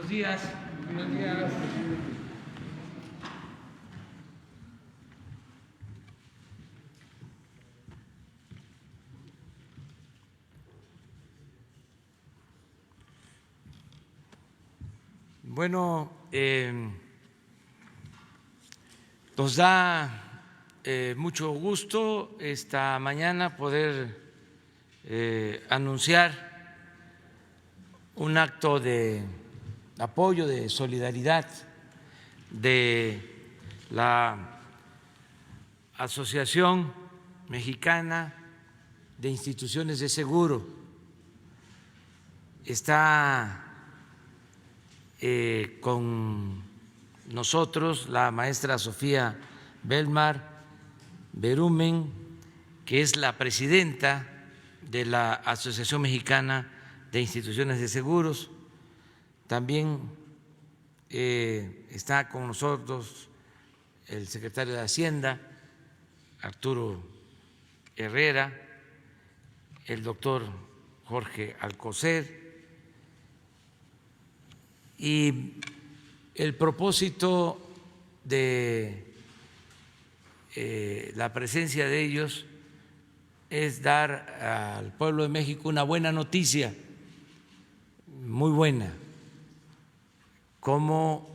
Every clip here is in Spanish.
Buenos días. Buenos días. Bueno, nos da mucho gusto esta mañana poder anunciar un acto de apoyo, de solidaridad de la Asociación Mexicana de Instituciones de Seguro. Está con nosotros la maestra Sofía Belmar Berumen, que es la presidenta de la Asociación Mexicana de Instituciones de Seguros. También está con nosotros el secretario de Hacienda, Arturo Herrera, el doctor Jorge Alcocer, y el propósito de la presencia de ellos es dar al pueblo de México una buena noticia, muy buena, como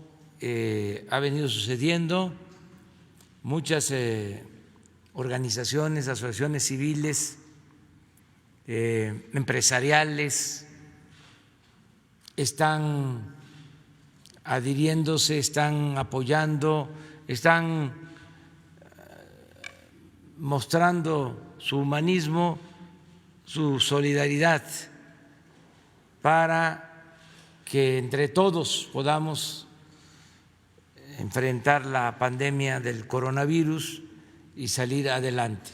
ha venido sucediendo. Muchas organizaciones, asociaciones civiles, empresariales están adhiriéndose, están apoyando, están mostrando su humanismo, su solidaridad, para que entre todos podamos enfrentar la pandemia del coronavirus y salir adelante.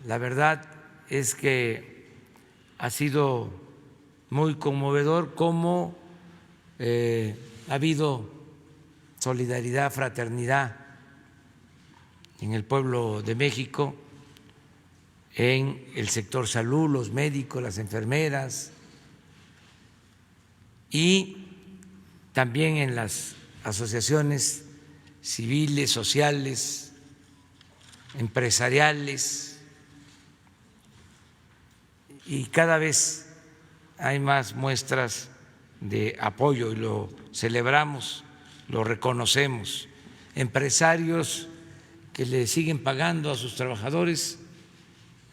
La verdad es que ha sido muy conmovedor cómo ha habido solidaridad, fraternidad en el pueblo de México, en el sector salud, los médicos, las enfermeras, y también en las asociaciones civiles, sociales, empresariales, y cada vez hay más muestras de apoyo y lo celebramos, lo reconocemos. Empresarios que le siguen pagando a sus trabajadores,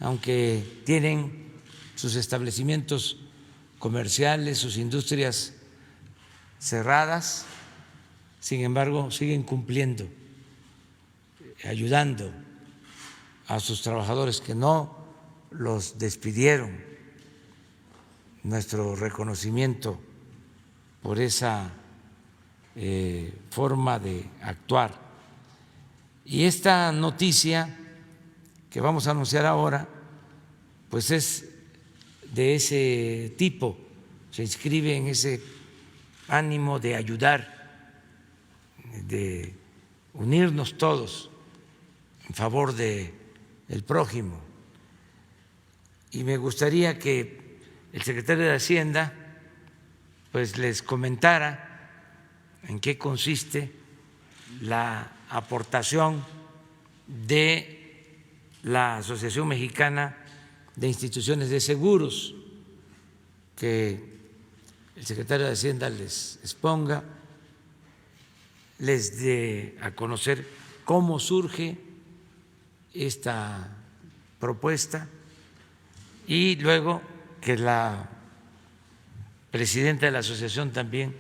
aunque tienen sus establecimientos comerciales, sus industrias cerradas, sin embargo siguen cumpliendo, ayudando a sus trabajadores, que no los despidieron. Nuestro reconocimiento por esa forma de actuar. Y esta noticia que vamos a anunciar ahora, pues es de ese tipo, se inscribe en ese ánimo de ayudar, de unirnos todos en favor del prójimo. Y me gustaría que el secretario de Hacienda pues les comentara en qué consiste la aportación de la Asociación Mexicana de Instituciones de Seguros, que el secretario de Hacienda les exponga, les dé a conocer cómo surge esta propuesta, y luego que la presidenta de la asociación también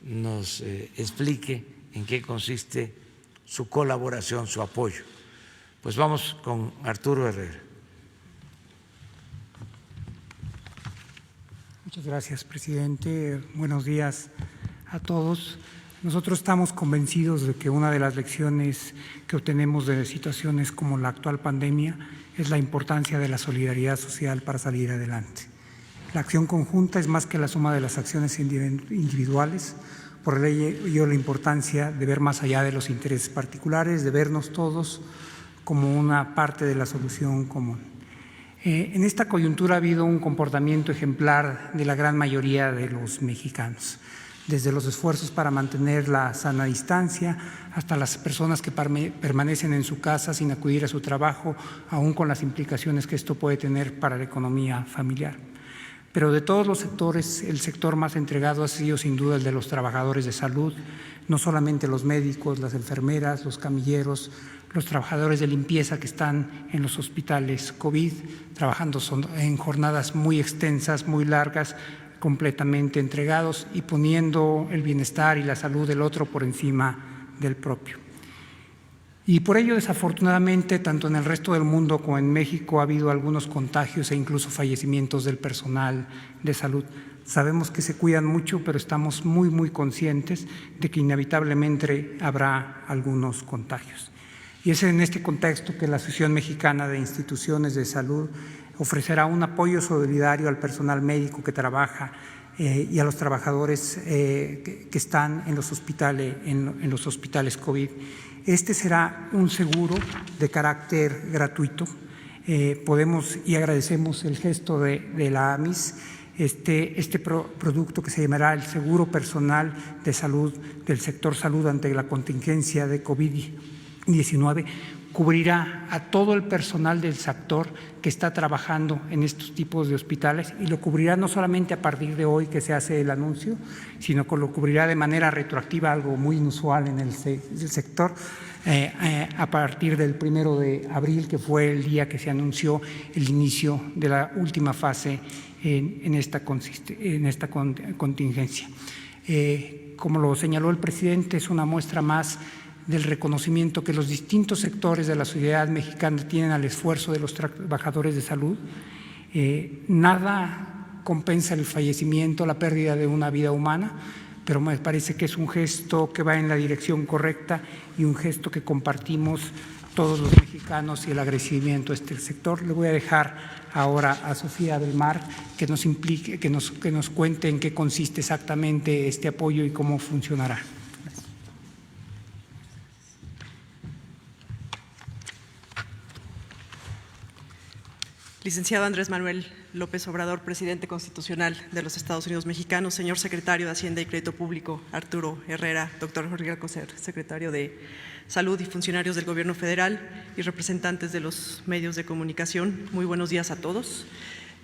nos explique en qué consiste su colaboración, su apoyo. Pues vamos con Arturo Herrera. Muchas gracias, presidente. Buenos días a todos. Nosotros estamos convencidos de que una de las lecciones que obtenemos de situaciones como la actual pandemia es la importancia de la solidaridad social para salir adelante. La acción conjunta es más que la suma de las acciones individuales, por ello la importancia de ver más allá de los intereses particulares, de vernos todos como una parte de la solución común. En esta coyuntura ha habido un comportamiento ejemplar de la gran mayoría de los mexicanos. desde los esfuerzos para mantener la sana distancia hasta las personas que permanecen en su casa sin acudir a su trabajo, aún con las implicaciones que esto puede tener para la economía familiar. Pero de todos los sectores, el sector más entregado ha sido sin duda el de los trabajadores de salud, no solamente los médicos, las enfermeras, los camilleros, los trabajadores de limpieza que están en los hospitales COVID, trabajando en jornadas muy extensas, muy largas, completamente entregados y poniendo el bienestar y la salud del otro por encima del propio. Y por ello, desafortunadamente, tanto en el resto del mundo como en México ha habido algunos contagios e incluso fallecimientos del personal de salud. Sabemos que se cuidan mucho, pero estamos muy conscientes de que inevitablemente habrá algunos contagios. Y es en este contexto que la Asociación Mexicana de Instituciones de Salud ofrecerá un apoyo solidario al personal médico que trabaja y a los trabajadores que están en los hospitales COVID. Este será un seguro de carácter gratuito. Podemos y agradecemos el gesto de la AMIS, este producto que se llamará el Seguro Personal de Salud del sector salud ante la contingencia de COVID-19, cubrirá a todo el personal del sector que está trabajando en estos tipos de hospitales y lo cubrirá no solamente a partir de hoy que se hace el anuncio, sino que lo cubrirá de manera retroactiva, algo muy inusual en el sector, a partir del 1 de abril, que fue el día que se anunció el inicio de la última fase en esta contingencia. Como lo señaló el presidente, es una muestra más del reconocimiento que los distintos sectores de la sociedad mexicana tienen al esfuerzo de los trabajadores de salud. Nada compensa el fallecimiento, la pérdida de una vida humana, pero me parece que es un gesto que va en la dirección correcta y un gesto que compartimos todos los mexicanos y el agradecimiento a este sector. Le voy a dejar ahora a Sofía del Mar que nos cuente en qué consiste exactamente este apoyo y cómo funcionará. Licenciado Andrés Manuel López Obrador, presidente constitucional de los Estados Unidos mexicanos, señor secretario de Hacienda y Crédito Público Arturo Herrera, doctor Jorge Alcocer, secretario de Salud y funcionarios del Gobierno federal y representantes de los medios de comunicación, muy buenos días a todos.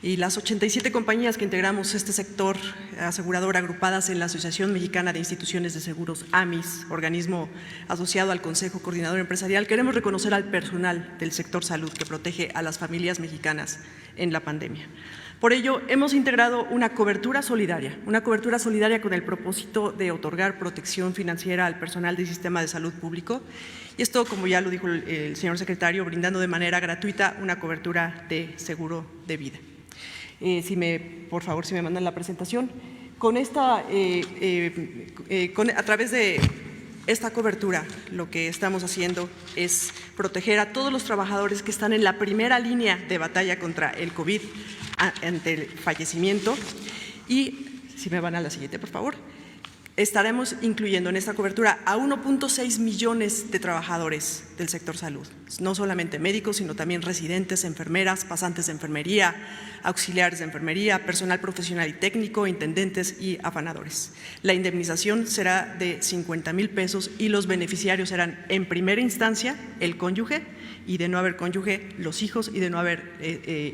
Y las 87 compañías que integramos este sector asegurador agrupadas en la Asociación Mexicana de Instituciones de Seguros, AMIS, organismo asociado al Consejo Coordinador Empresarial, queremos reconocer al personal del sector salud que protege a las familias mexicanas en la pandemia. Por ello, hemos integrado una cobertura solidaria con el propósito de otorgar protección financiera al personal del sistema de salud público. Y esto, como ya lo dijo el señor secretario, brindando de manera gratuita una cobertura de seguro de vida. Por favor, si me mandan la presentación. A través de esta cobertura, lo que estamos haciendo es proteger a todos los trabajadores que están en la primera línea de batalla contra el COVID ante el fallecimiento. Y, si me van a la siguiente, por favor. Estaremos incluyendo en esta cobertura a 1.6 millones de trabajadores del sector salud, no solamente médicos, sino también residentes, enfermeras, pasantes de enfermería, auxiliares de enfermería, personal profesional y técnico, intendentes y afanadores. La indemnización será de 50,000 pesos y los beneficiarios serán, en primera instancia, el cónyuge, y de no haber cónyuge, los hijos, y de no haber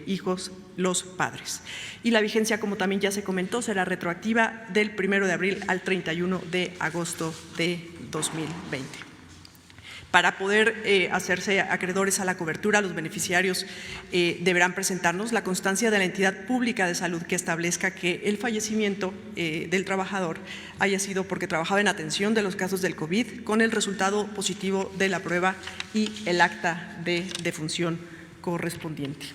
hijos, los padres. Y la vigencia, como también ya se comentó, será retroactiva del 1 de abril al 31 de agosto de 2020. Para poder hacerse acreedores a la cobertura, los beneficiarios deberán presentarnos la constancia de la entidad pública de salud que establezca que el fallecimiento del trabajador haya sido porque trabajaba en atención de los casos del COVID con el resultado positivo de la prueba y el acta de defunción correspondiente.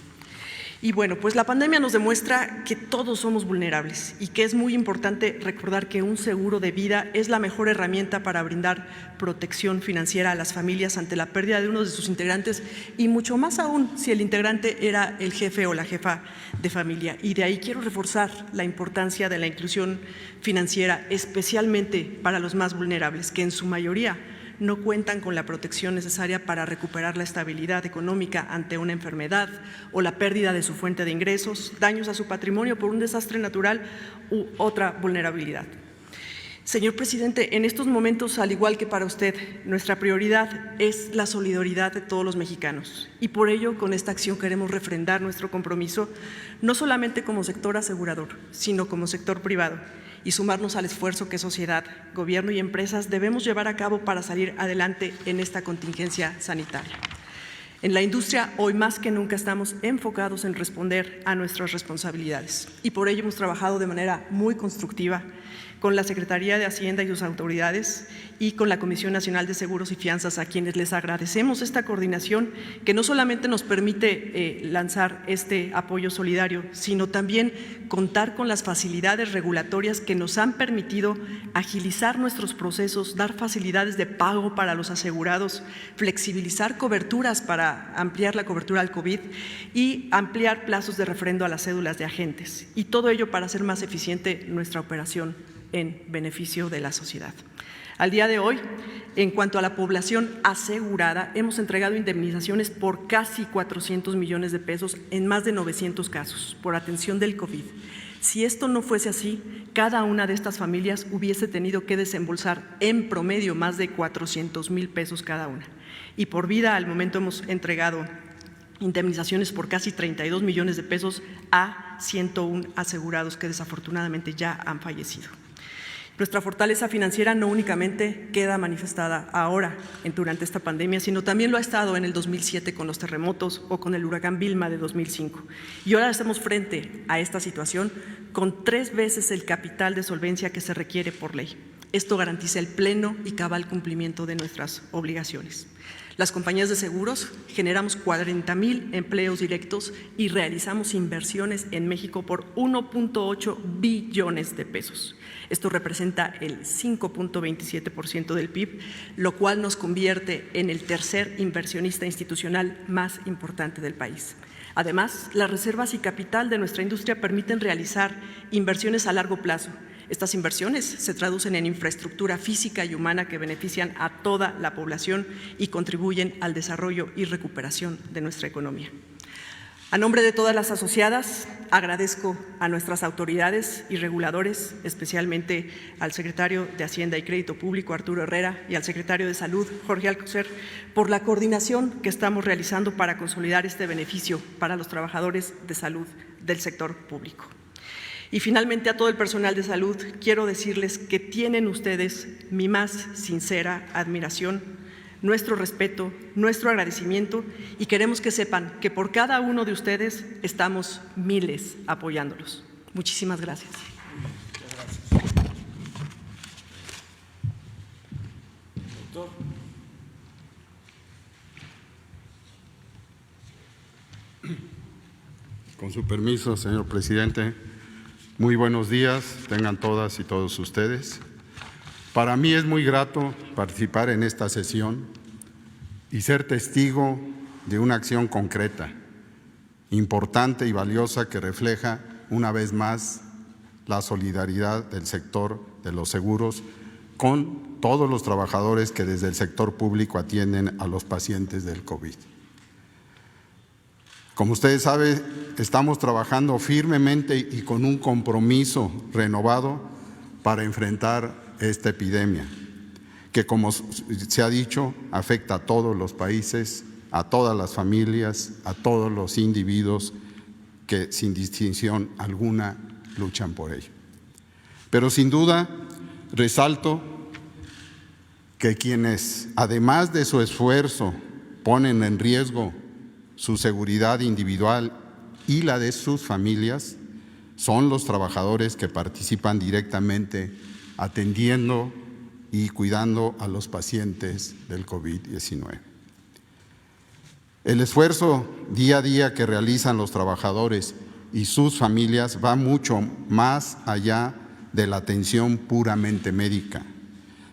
Y bueno, pues la pandemia nos demuestra que todos somos vulnerables y que es muy importante recordar que un seguro de vida es la mejor herramienta para brindar protección financiera a las familias ante la pérdida de uno de sus integrantes y mucho más aún si el integrante era el jefe o la jefa de familia. Y de ahí quiero reforzar la importancia de la inclusión financiera, especialmente para los más vulnerables, que en su mayoría no cuentan con la protección necesaria para recuperar la estabilidad económica ante una enfermedad o la pérdida de su fuente de ingresos, daños a su patrimonio por un desastre natural u otra vulnerabilidad. Señor presidente, en estos momentos, al igual que para usted, nuestra prioridad es la solidaridad de todos los mexicanos. Y por ello, con esta acción queremos refrendar nuestro compromiso, no solamente como sector asegurador, sino como sector privado, y sumarnos al esfuerzo que sociedad, gobierno y empresas debemos llevar a cabo para salir adelante en esta contingencia sanitaria. En la industria, hoy más que nunca estamos enfocados en responder a nuestras responsabilidades, y por ello hemos trabajado de manera muy constructiva con la Secretaría de Hacienda y sus autoridades y con la Comisión Nacional de Seguros y Fianzas, a quienes les agradecemos esta coordinación que no solamente nos permite lanzar este apoyo solidario, sino también contar con las facilidades regulatorias que nos han permitido agilizar nuestros procesos, dar facilidades de pago para los asegurados, flexibilizar coberturas para ampliar la cobertura al COVID y ampliar plazos de refrendo a las cédulas de agentes. Y todo ello para hacer más eficiente nuestra operación en beneficio de la sociedad. Al día de hoy, en cuanto a la población asegurada, hemos entregado indemnizaciones por casi 400 millones de pesos en más de 900 casos por atención del COVID. Si esto no fuese así, cada una de estas familias hubiese tenido que desembolsar en promedio más de 400,000 pesos cada una. Y por vida, al momento hemos entregado indemnizaciones por casi 32 millones de pesos a 101 asegurados que desafortunadamente ya han fallecido. Nuestra fortaleza financiera no únicamente queda manifestada ahora durante esta pandemia, sino también lo ha estado en el 2007 con los terremotos o con el huracán Vilma de 2005. Y ahora estamos frente a esta situación con 3 veces el capital de solvencia que se requiere por ley. Esto garantiza el pleno y cabal cumplimiento de nuestras obligaciones. Las compañías de seguros generamos 40,000 empleos directos y realizamos inversiones en México por 1.8 billones de pesos. Esto representa el 5.27% del PIB, lo cual nos convierte en el tercer inversionista institucional más importante del país. Además, las reservas y capital de nuestra industria permiten realizar inversiones a largo plazo. Estas inversiones se traducen en infraestructura física y humana que benefician a toda la población y contribuyen al desarrollo y recuperación de nuestra economía. A nombre de todas las asociadas, agradezco a nuestras autoridades y reguladores, especialmente al secretario de Hacienda y Crédito Público, Arturo Herrera, y al secretario de Salud, Jorge Alcocer, por la coordinación que estamos realizando para consolidar este beneficio para los trabajadores de salud del sector público. Y finalmente, a todo el personal de salud, quiero decirles que tienen ustedes mi más sincera admiración, nuestro respeto, nuestro agradecimiento, y queremos que sepan que por cada uno de ustedes estamos miles apoyándolos. Muchísimas gracias. Doctor. Con su permiso, señor presidente, muy buenos días, tengan todas y todos ustedes. Para mí es muy grato participar en esta sesión y ser testigo de una acción concreta, importante y valiosa que refleja una vez más la solidaridad del sector de los seguros con todos los trabajadores que desde el sector público atienden a los pacientes del COVID. Como ustedes saben, estamos trabajando firmemente y con un compromiso renovado para enfrentar esta epidemia, que como se ha dicho, afecta a todos los países, a todas las familias, a todos los individuos que sin distinción alguna luchan por ello. Pero sin duda resalto que quienes, además de su esfuerzo, ponen en riesgo su seguridad individual y la de sus familias, son los trabajadores que participan directamente atendiendo y cuidando a los pacientes del COVID-19. El esfuerzo día a día que realizan los trabajadores y sus familias va mucho más allá de la atención puramente médica.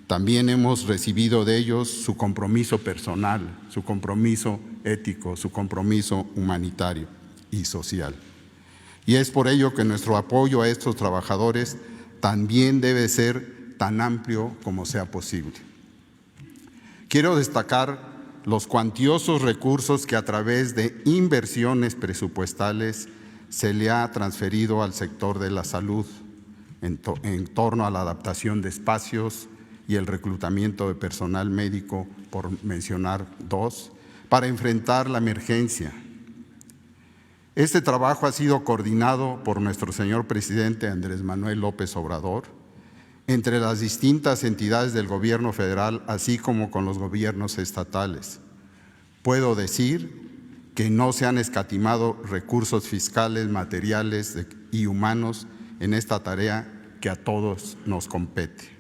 También hemos recibido de ellos su compromiso personal, su compromiso ético, su compromiso humanitario y social. Y es por ello que nuestro apoyo a estos trabajadores también debe ser tan amplio como sea posible. Quiero destacar los cuantiosos recursos que a través de inversiones presupuestales se le ha transferido al sector de la salud en torno a la adaptación de espacios y el reclutamiento de personal médico, por mencionar dos, para enfrentar la emergencia. Este trabajo ha sido coordinado por nuestro señor presidente Andrés Manuel López Obrador, entre las distintas entidades del gobierno federal, así como con los gobiernos estatales. Puedo decir que no se han escatimado recursos fiscales, materiales y humanos en esta tarea que a todos nos compete.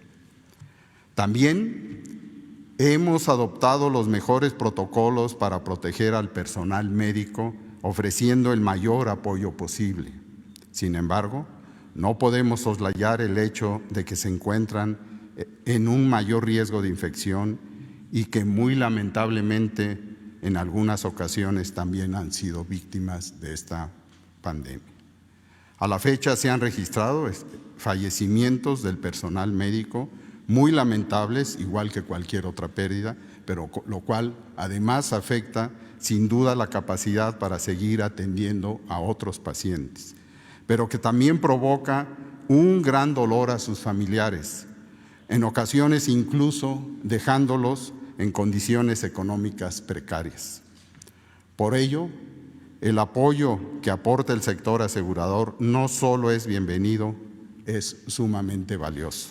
También hemos adoptado los mejores protocolos para proteger al personal médico, ofreciendo el mayor apoyo posible. Sin embargo, no podemos soslayar el hecho de que se encuentran en un mayor riesgo de infección y que muy lamentablemente en algunas ocasiones también han sido víctimas de esta pandemia. A la fecha se han registrado fallecimientos del personal médico muy lamentables, igual que cualquier otra pérdida, pero lo cual además afecta sin duda la capacidad para seguir atendiendo a otros pacientes, pero que también provoca un gran dolor a sus familiares, en ocasiones incluso dejándolos en condiciones económicas precarias. Por ello, el apoyo que aporta el sector asegurador no solo es bienvenido, es sumamente valioso.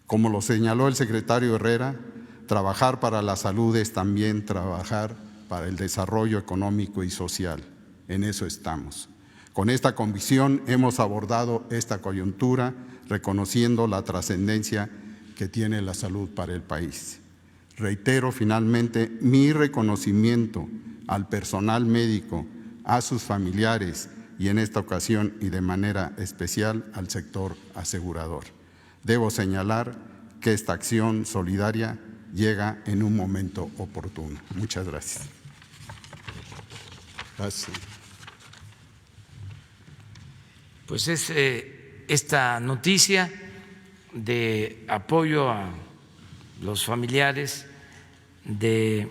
Como lo señaló el secretario Herrera, trabajar para la salud es también trabajar para el desarrollo económico y social. En eso estamos. Con esta convicción hemos abordado esta coyuntura, reconociendo la trascendencia que tiene la salud para el país. Reitero finalmente mi reconocimiento al personal médico, a sus familiares y en esta ocasión y de manera especial al sector asegurador. Debo señalar que esta acción solidaria llega en un momento oportuno. Muchas gracias. Gracias. Pues es esta noticia de apoyo a los familiares de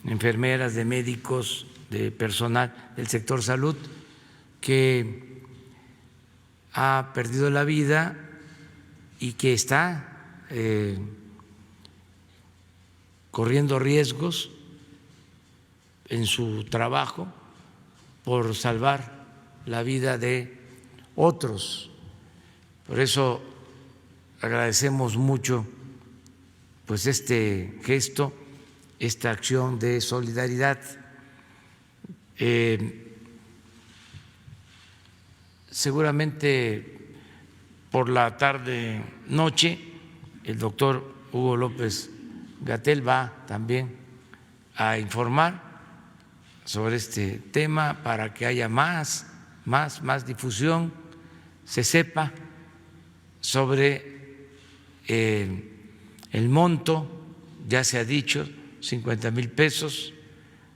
enfermeras, de médicos, de personal del sector salud que ha perdido la vida y que está corriendo riesgos en su trabajo por salvar la vida de otros. Por eso agradecemos mucho pues este gesto, esta acción de solidaridad. Seguramente por la tarde noche el doctor Hugo López-Gatell va también a informar sobre este tema para que haya más difusión, se sepa sobre el monto, ya se ha dicho, 50,000 pesos.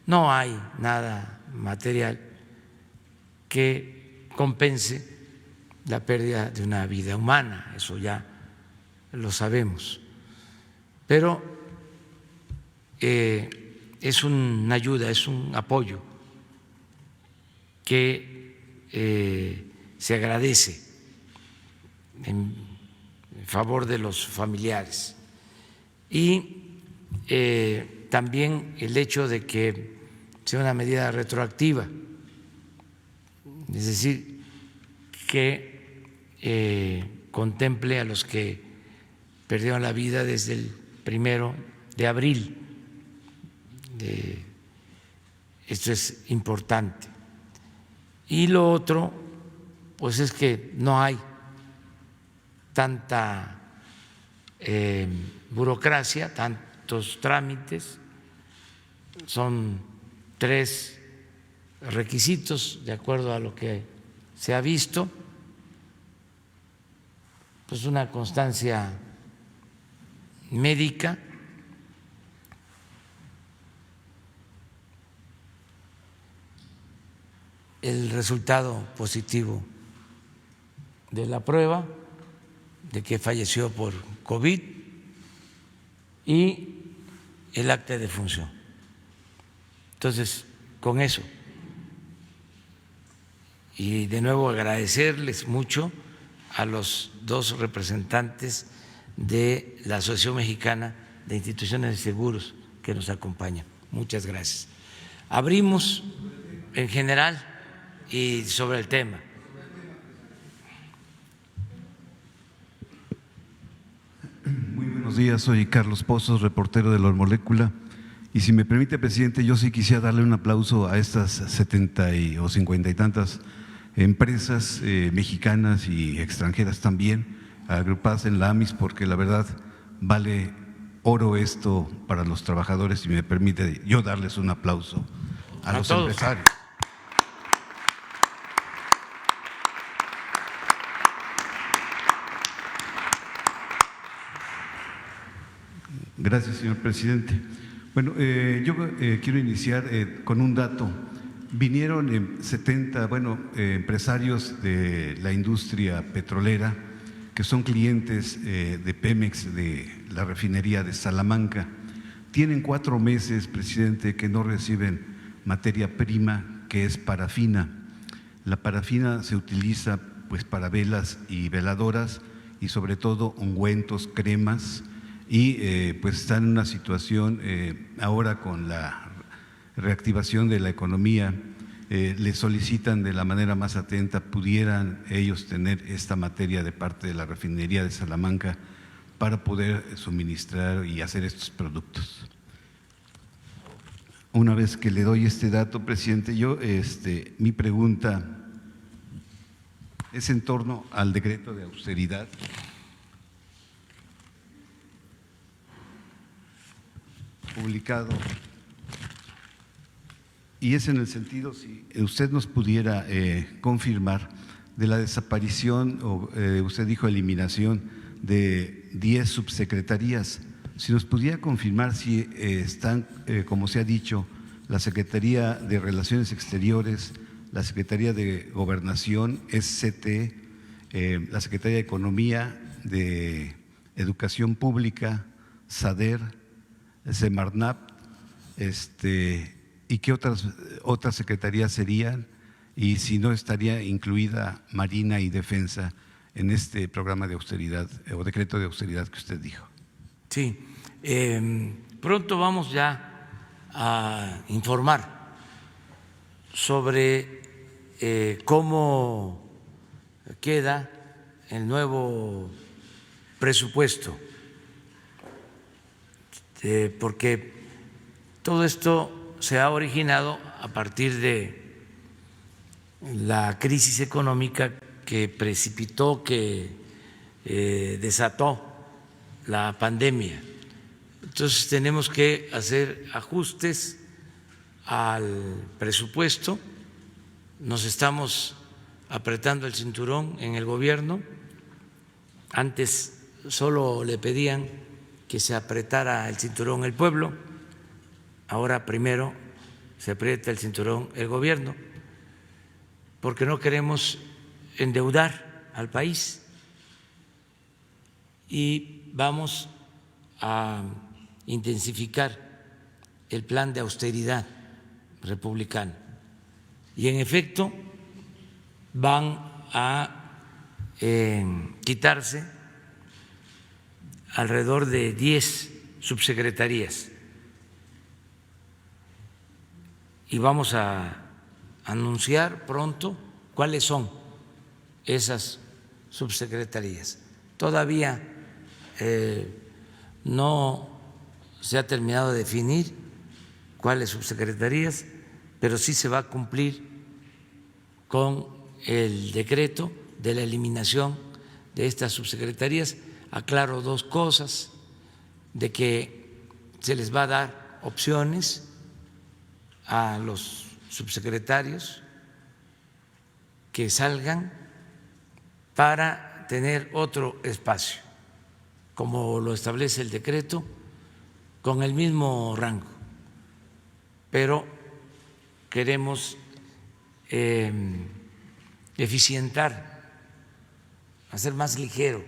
No hay nada material que compense la pérdida de una vida humana, eso ya lo sabemos, pero es una ayuda, es un apoyo que se agradece en favor de los familiares. Y también el hecho de que sea una medida retroactiva, es decir, que contemple a los que perdieron la vida desde el 1 de abril. Esto es importante. Y lo otro, pues es que no hay tanta burocracia, tantos trámites, son 3 requisitos de acuerdo a lo que se ha visto, pues una constancia médica, el resultado positivo de la prueba de que falleció por COVID y el acta de defunción. Entonces, con eso, y de nuevo agradecerles mucho a los dos representantes de la Asociación Mexicana de Instituciones de Seguros que nos acompañan. Muchas gracias. Abrimos en general y sobre el tema. Muy buenos días, soy Carlos Pozos, reportero de La Molécula. Y si me permite, presidente, yo sí quisiera darle un aplauso a estas 70 o 50 y tantas empresas mexicanas y extranjeras también, agrupadas en la AMIS, porque la verdad vale oro esto para los trabajadores, y me permite yo darles un aplauso a los todos. empresarios. Gracias, señor presidente. Bueno, yo quiero iniciar con un dato. Vinieron 70 empresarios de la industria petrolera que son clientes de Pemex, de la refinería de Salamanca. Tienen 4 meses, presidente, que no reciben materia prima, que es parafina. La parafina se utiliza pues para velas y veladoras, y sobre todo ungüentos, cremas, y pues están en una situación ahora con la reactivación de la economía. Le solicitan de la manera más atenta, pudieran ellos tener esta materia de parte de la refinería de Salamanca para poder suministrar y hacer estos productos. Una vez que le doy este dato, presidente, mi pregunta es en torno al decreto de austeridad. Publicado, y es en el sentido, si usted nos pudiera confirmar, de la desaparición, o usted dijo eliminación, de 10 subsecretarías. Si nos pudiera confirmar si están, como se ha dicho, la Secretaría de Relaciones Exteriores, la Secretaría de Gobernación, SCT, la Secretaría de Economía, de Educación Pública, SADER, Semarnat, y qué otras secretarías serían, y si no estaría incluida Marina y Defensa en este programa de austeridad o decreto de austeridad que usted dijo. Sí, pronto vamos ya a informar sobre cómo queda el nuevo presupuesto, porque todo esto se ha originado a partir de la crisis económica que precipitó, que desató la pandemia. Entonces tenemos que hacer ajustes al presupuesto. Nos estamos apretando el cinturón en el gobierno. Antes solo le pedían que se apretara el cinturón el pueblo, ahora primero se aprieta el cinturón el gobierno, porque no queremos endeudar al país y vamos a intensificar el plan de austeridad republicano. Y en efecto van a quitarse alrededor de 10 subsecretarías y vamos a anunciar pronto cuáles son esas subsecretarías. Todavía no se ha terminado de definir cuáles subsecretarías, pero sí se va a cumplir con el decreto de la eliminación de estas subsecretarías. Aclaro 2 cosas: de que se les va a dar opciones a los subsecretarios que salgan para tener otro espacio, como lo establece el decreto, con el mismo rango, pero queremos eficientar, hacer más ligero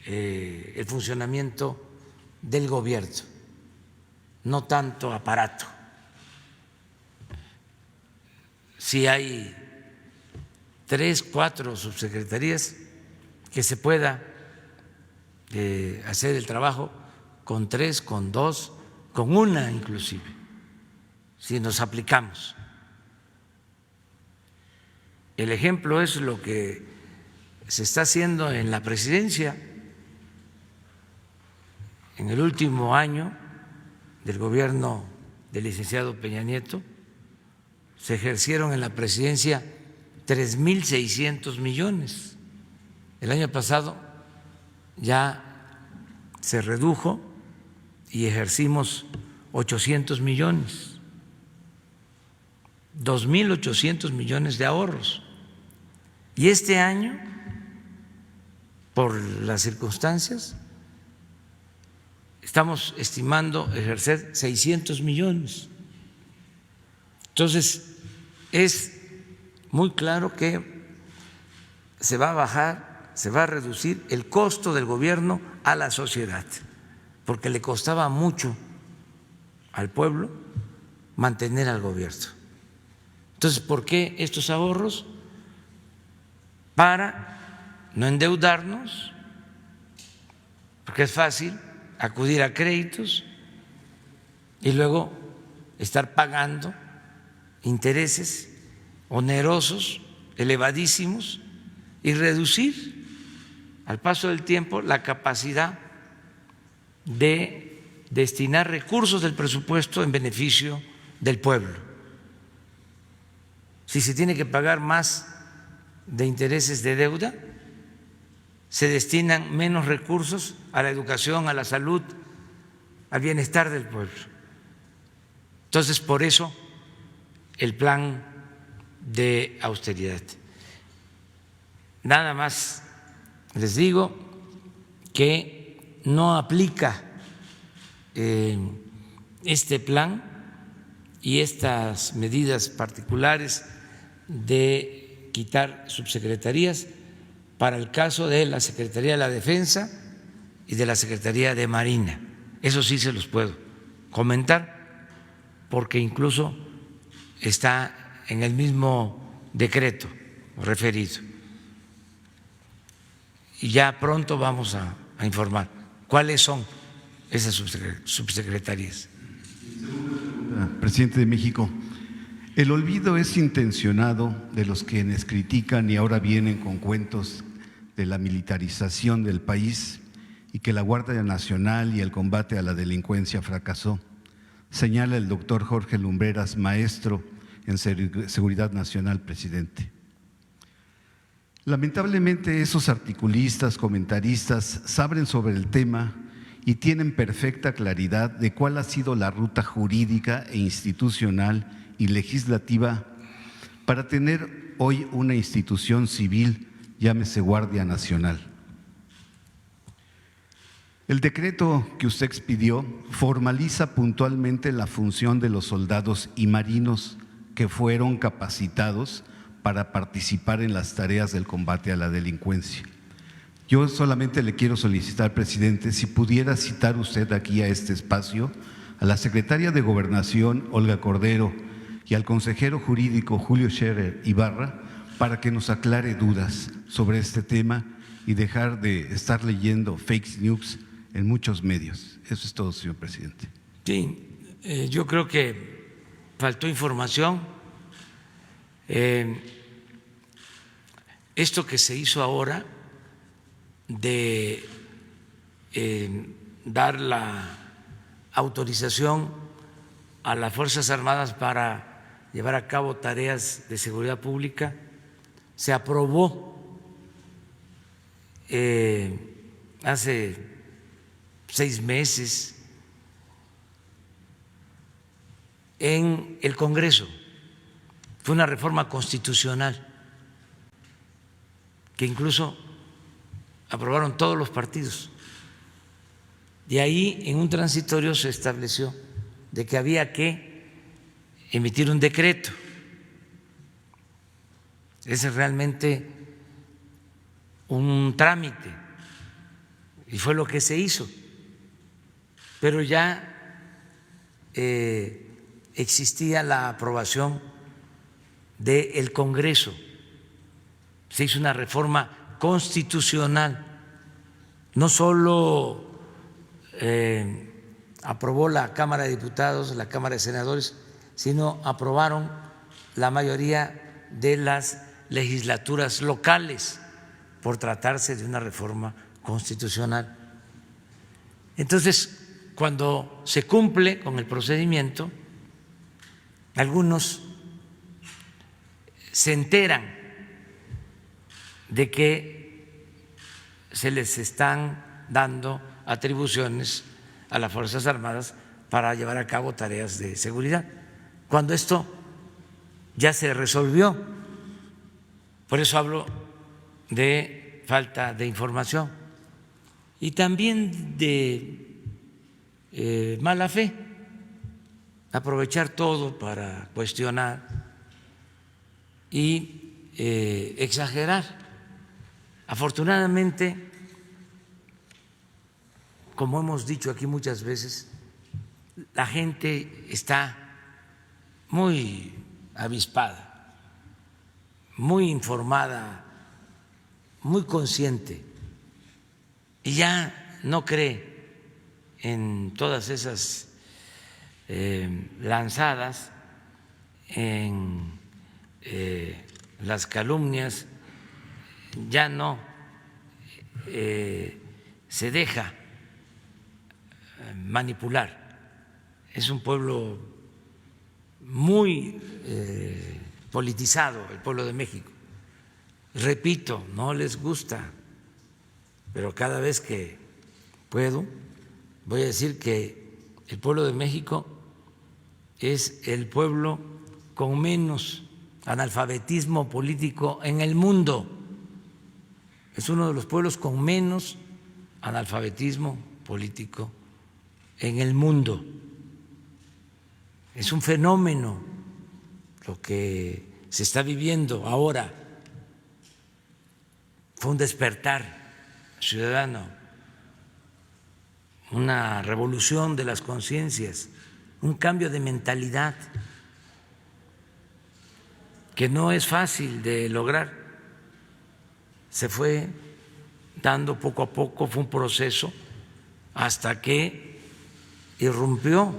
el funcionamiento del gobierno, no tanto aparato. Si hay 3, 4 subsecretarías, que se pueda hacer el trabajo con 3, con 2, con 1 inclusive, si nos aplicamos. El ejemplo es lo que se está haciendo en la presidencia. En el último año del gobierno del licenciado Peña Nieto se ejercieron en la presidencia 3.600 millones. El año pasado ya se redujo y ejercimos 800 millones, 2.800 millones de ahorros. Y este año, por las circunstancias, estamos estimando ejercer 600 millones. Entonces, es muy claro que se va a bajar, se va a reducir el costo del gobierno a la sociedad, porque le costaba mucho al pueblo mantener al gobierno. Entonces, ¿por qué estos ahorros? Para no endeudarnos, porque es fácil acudir a créditos y luego estar pagando intereses onerosos, elevadísimos, y reducir al paso del tiempo la capacidad de destinar recursos del presupuesto en beneficio del pueblo. Si se tiene que pagar más de intereses de deuda, se destinan menos recursos a la educación, a la salud, al bienestar del pueblo. Entonces, por eso el plan de austeridad. Nada más les digo que no aplica este plan y estas medidas particulares de quitar subsecretarías para el caso de la Secretaría de la Defensa y de la Secretaría de Marina. Eso sí se los puedo comentar porque incluso está en el mismo decreto referido. Y ya pronto vamos a informar cuáles son esas subsecretarías. Presidente de México, el olvido es intencionado de los quienes critican y ahora vienen con cuentos de la militarización del país y que la Guardia Nacional y el combate a la delincuencia fracasó, señala el doctor Jorge Lumbreras, maestro en Seguridad Nacional, presidente. Lamentablemente esos articulistas, comentaristas saben sobre el tema y tienen perfecta claridad de cuál ha sido la ruta jurídica e institucional y legislativa para tener hoy una institución civil, llámese Guardia Nacional. El decreto que usted expidió formaliza puntualmente la función de los soldados y marinos que fueron capacitados para participar en las tareas del combate a la delincuencia. Yo solamente le quiero solicitar, presidente, si pudiera citar usted aquí a este espacio a la secretaria de Gobernación, Olga Cordero, y al consejero jurídico, Julio Scherer Ibarra, para que nos aclare dudas sobre este tema y dejar de estar leyendo fake news en muchos medios. Eso es todo, señor presidente. Sí, yo creo que faltó información. Esto que se hizo ahora de dar la autorización a las Fuerzas Armadas para llevar a cabo tareas de seguridad pública se aprobó hace 6 meses en el Congreso. Fue una reforma constitucional que incluso aprobaron todos los partidos. De ahí, en un transitorio, se estableció de que había que emitir un decreto. Es realmente un trámite y fue lo que se hizo. Pero ya existía la aprobación del Congreso. Se hizo una reforma constitucional. No solo aprobó la Cámara de Diputados, la Cámara de Senadores, sino aprobaron la mayoría de las legislaturas locales por tratarse de una reforma constitucional. Entonces, cuando se cumple con el procedimiento, algunos se enteran de que se les están dando atribuciones a las Fuerzas Armadas para llevar a cabo tareas de seguridad, cuando esto ya se resolvió. Por eso hablo de falta de información y también de mala fe, aprovechar todo para cuestionar y exagerar. Afortunadamente, como hemos dicho aquí muchas veces, la gente está muy avispada, muy informada, muy consciente y ya no cree en todas esas lanzadas, en las calumnias, ya no se deja manipular. Es un pueblo muy politizado, el pueblo de México. Repito, no les gusta, pero cada vez que puedo voy a decir que el pueblo de México es el pueblo con menos analfabetismo político en el mundo. Es uno de los pueblos con menos analfabetismo político en el mundo. Es un fenómeno lo que se está viviendo ahora. Fue un despertar ciudadano, una revolución de las conciencias, un cambio de mentalidad que no es fácil de lograr. Se fue dando poco a poco, fue un proceso hasta que irrumpió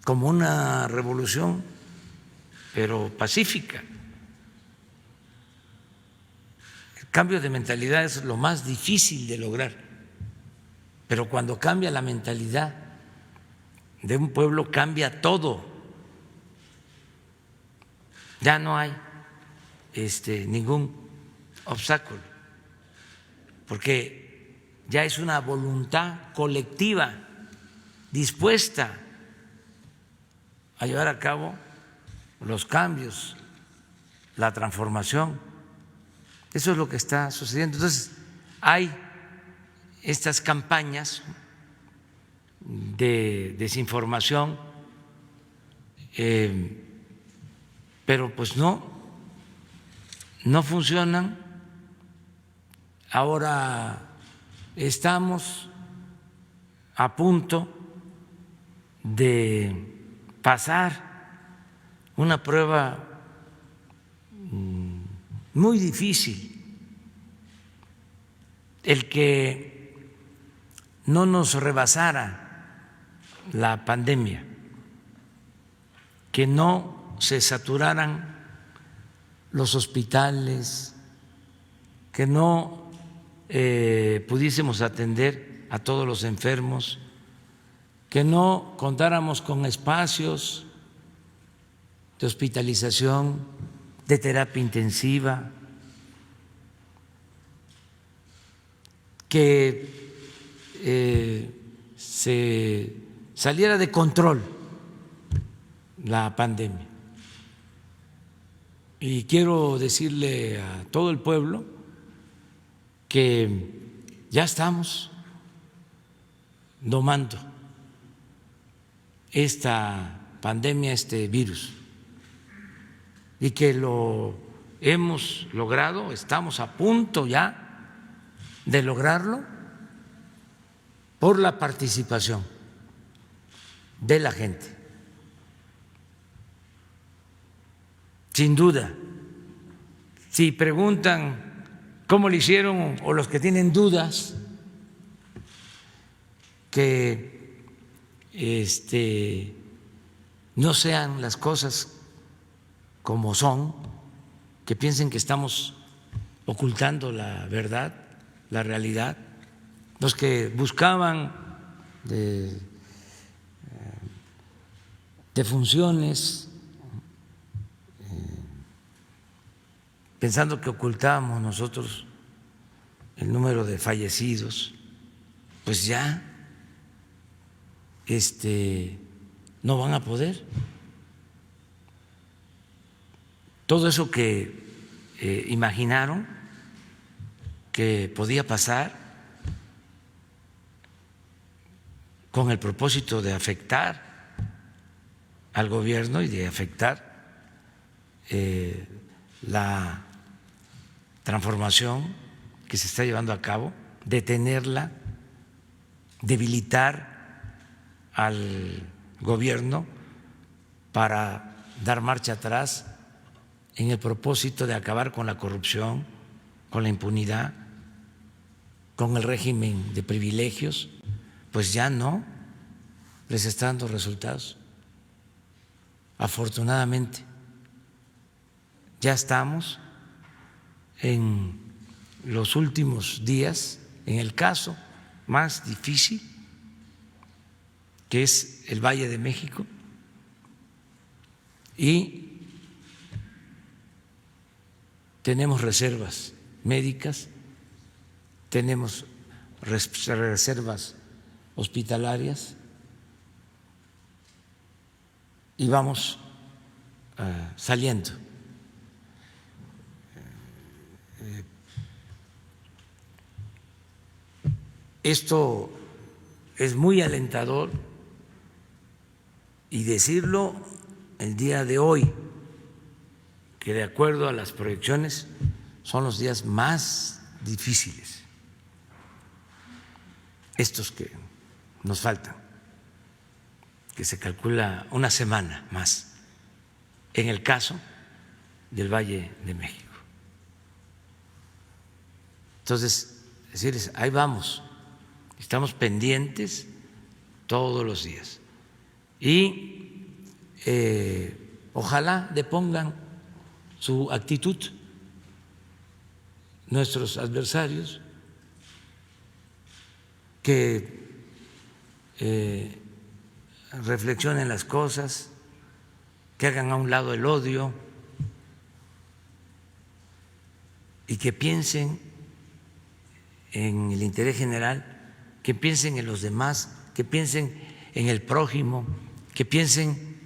como una revolución, pero pacífica. El cambio de mentalidad es lo más difícil de lograr, pero cuando cambia la mentalidad de un pueblo cambia todo. Ya no hay ningún obstáculo, porque ya es una voluntad colectiva dispuesta a llevar a cabo los cambios, la transformación. Eso es lo que está sucediendo. Entonces, hay estas campañas de desinformación, pero pues no funcionan. Ahora estamos a punto de pasar una prueba muy difícil, el que no nos rebasara la pandemia, que no se saturaran los hospitales, que no pudiésemos atender a todos los enfermos, que no contáramos con espacios de hospitalización, de terapia intensiva, que se saliera de control la pandemia. Y quiero decirle a todo el pueblo que ya estamos domando esta pandemia, este virus, y que lo hemos logrado, estamos a punto ya de lograrlo por la participación de la gente. Sin duda, si preguntan ¿Cómo le hicieron? O los que tienen dudas que no sean las cosas como son, que piensen que estamos ocultando la verdad, la realidad, los que buscaban defunciones, pensando que ocultábamos nosotros el número de fallecidos, pues ya no van a poder. Todo eso que imaginaron que podía pasar con el propósito de afectar al gobierno y de afectar la transformación que se está llevando a cabo, detenerla, debilitar al gobierno para dar marcha atrás en el propósito de acabar con la corrupción, con la impunidad, con el régimen de privilegios, pues ya no les está dando resultados. Afortunadamente, ya estamos en los últimos días, en el caso más difícil, que es el Valle de México, y tenemos reservas médicas, tenemos reservas hospitalarias y vamos saliendo. Esto es muy alentador y decirlo el día de hoy, que de acuerdo a las proyecciones son los días más difíciles, estos que nos faltan, que se calcula una semana más en el caso del Valle de México. Entonces, decirles, ahí vamos, estamos pendientes todos los días y ojalá depongan su actitud nuestros adversarios, que reflexionen las cosas, que hagan a un lado el odio y que piensen en el interés general, que piensen en los demás, que piensen en el prójimo, que piensen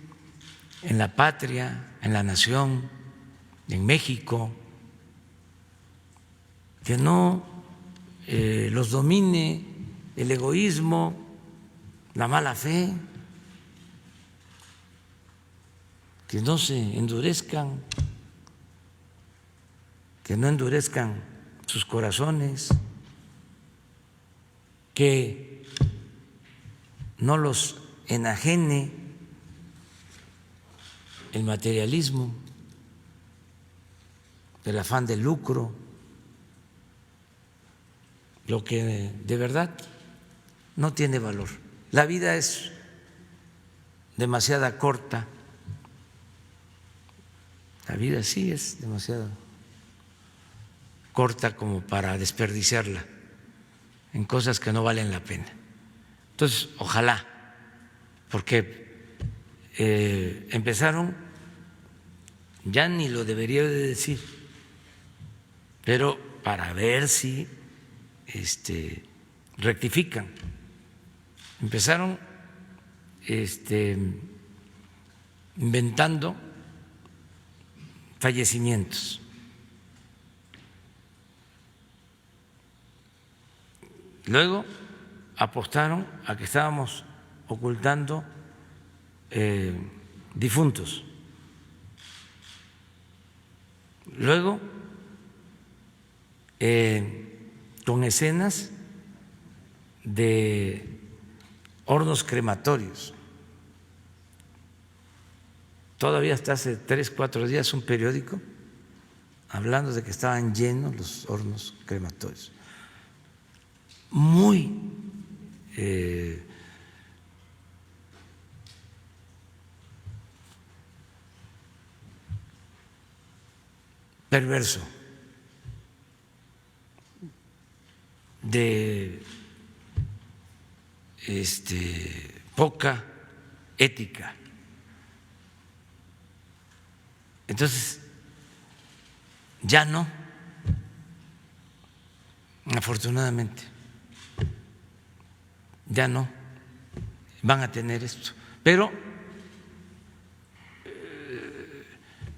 en la patria, en la nación, en México, que no los domine el egoísmo, la mala fe, que no se endurezcan, que no endurezcan sus corazones, que no los enajene el materialismo, el afán de lucro, lo que de verdad no tiene valor. La vida es demasiado corta, la vida sí es demasiado corta como para desperdiciarla en cosas que no valen la pena. Entonces, ojalá, porque empezaron, ya ni lo debería de decir, pero para ver si rectifican. Empezaron inventando fallecimientos. Luego apostaron a que estábamos ocultando difuntos. Luego, con escenas de hornos crematorios. Todavía hasta hace 3, 4 días un periódico hablando de que estaban llenos los hornos crematorios. Muy perverso, de poca ética. Entonces, ya no, afortunadamente, ya no van a tener esto. Pero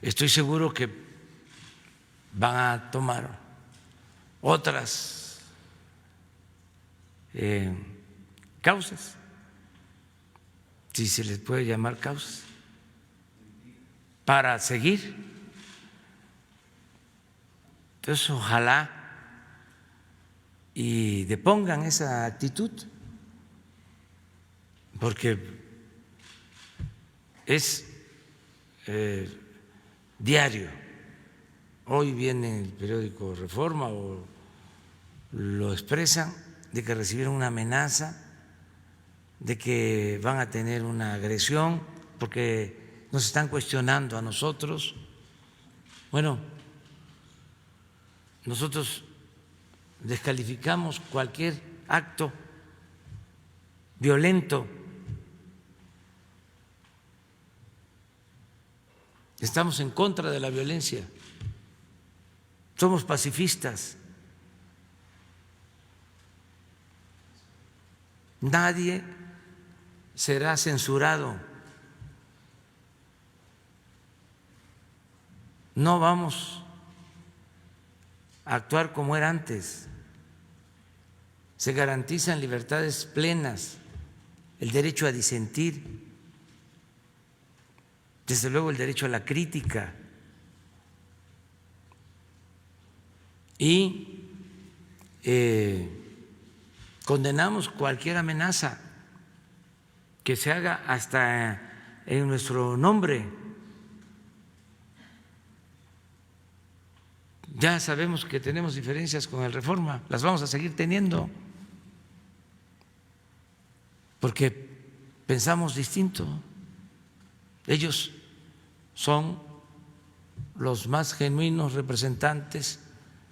estoy seguro que van a tomar otras causas, si se les puede llamar causas, para seguir. Entonces, ojalá y depongan esa actitud, porque es diario. Hoy viene el periódico Reforma o lo expresan de que recibieron una amenaza, de que van a tener una agresión, porque nos están cuestionando a nosotros. Bueno, nosotros descalificamos cualquier acto violento. Estamos en contra de la violencia. Somos pacifistas. Nadie será censurado. No vamos a actuar como era antes. Se garantizan libertades plenas, el derecho a disentir, desde luego el derecho a la crítica y condenamos cualquier amenaza que se haga hasta en nuestro nombre. Ya sabemos que tenemos diferencias con el Reforma, las vamos a seguir teniendo, porque pensamos distinto. Ellos son los más genuinos representantes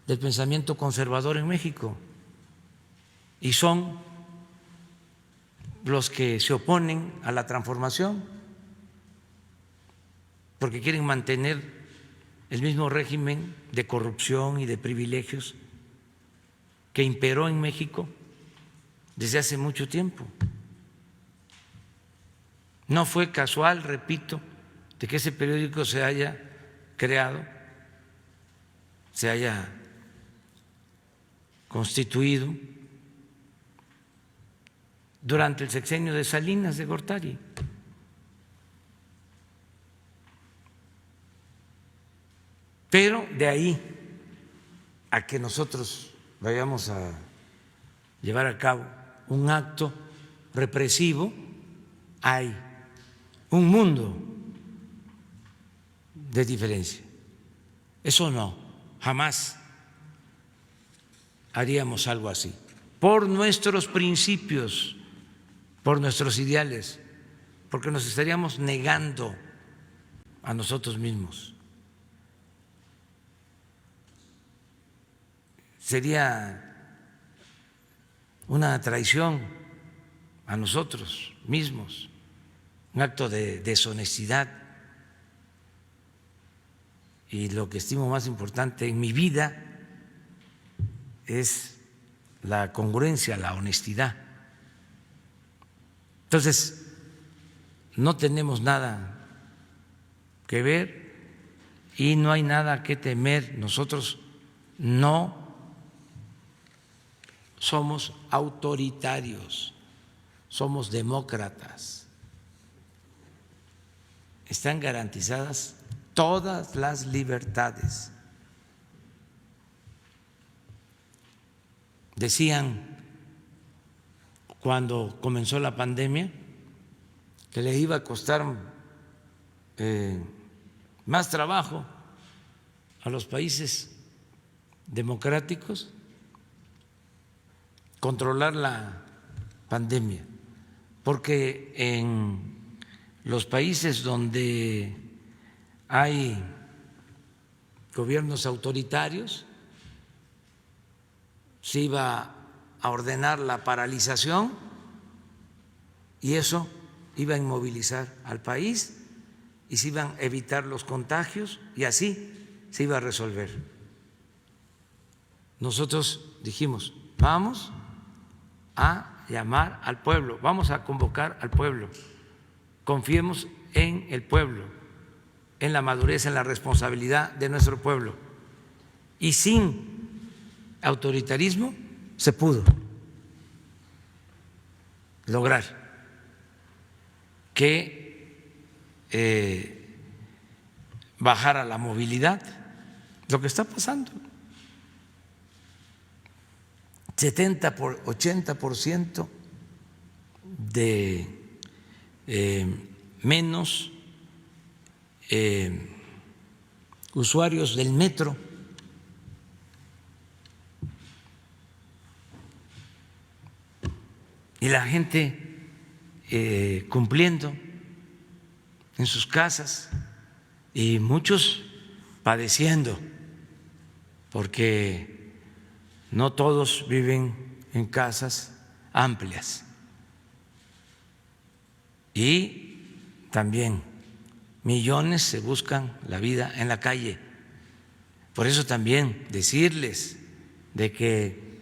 del pensamiento conservador en México y son los que se oponen a la transformación porque quieren mantener el mismo régimen de corrupción y de privilegios que imperó en México desde hace mucho tiempo. No fue casual, repito, de que ese periódico se haya creado, se haya constituido durante el sexenio de Salinas de Gortari. Pero de ahí a que nosotros vayamos a llevar a cabo un acto represivo, hay un mundo de diferencia. Eso no, jamás haríamos algo así. Por nuestros principios, por nuestros ideales, porque nos estaríamos negando a nosotros mismos. Sería una traición a nosotros mismos, un acto de deshonestidad. Y lo que estimo más importante en mi vida es la congruencia, la honestidad. Entonces, no tenemos nada que ver y no hay nada que temer. Nosotros no somos autoritarios, somos demócratas. Están garantizadas todas las libertades. Decían cuando comenzó la pandemia que le iba a costar más trabajo a los países democráticos controlar la pandemia, porque en los países donde hay gobiernos autoritarios se iba a ordenar la paralización y eso iba a inmovilizar al país y se iban a evitar los contagios y así se iba a resolver. Nosotros dijimos, vamos a llamar al pueblo, vamos a convocar al pueblo, confiemos en el pueblo, en la madurez, en la responsabilidad de nuestro pueblo. Y sin autoritarismo se pudo lograr que bajara la movilidad, lo que está pasando. 80% de menos usuarios del metro. Y la gente cumpliendo en sus casas y muchos padeciendo, porque no todos viven en casas amplias. Y también millones se buscan la vida en la calle. Por eso también decirles de que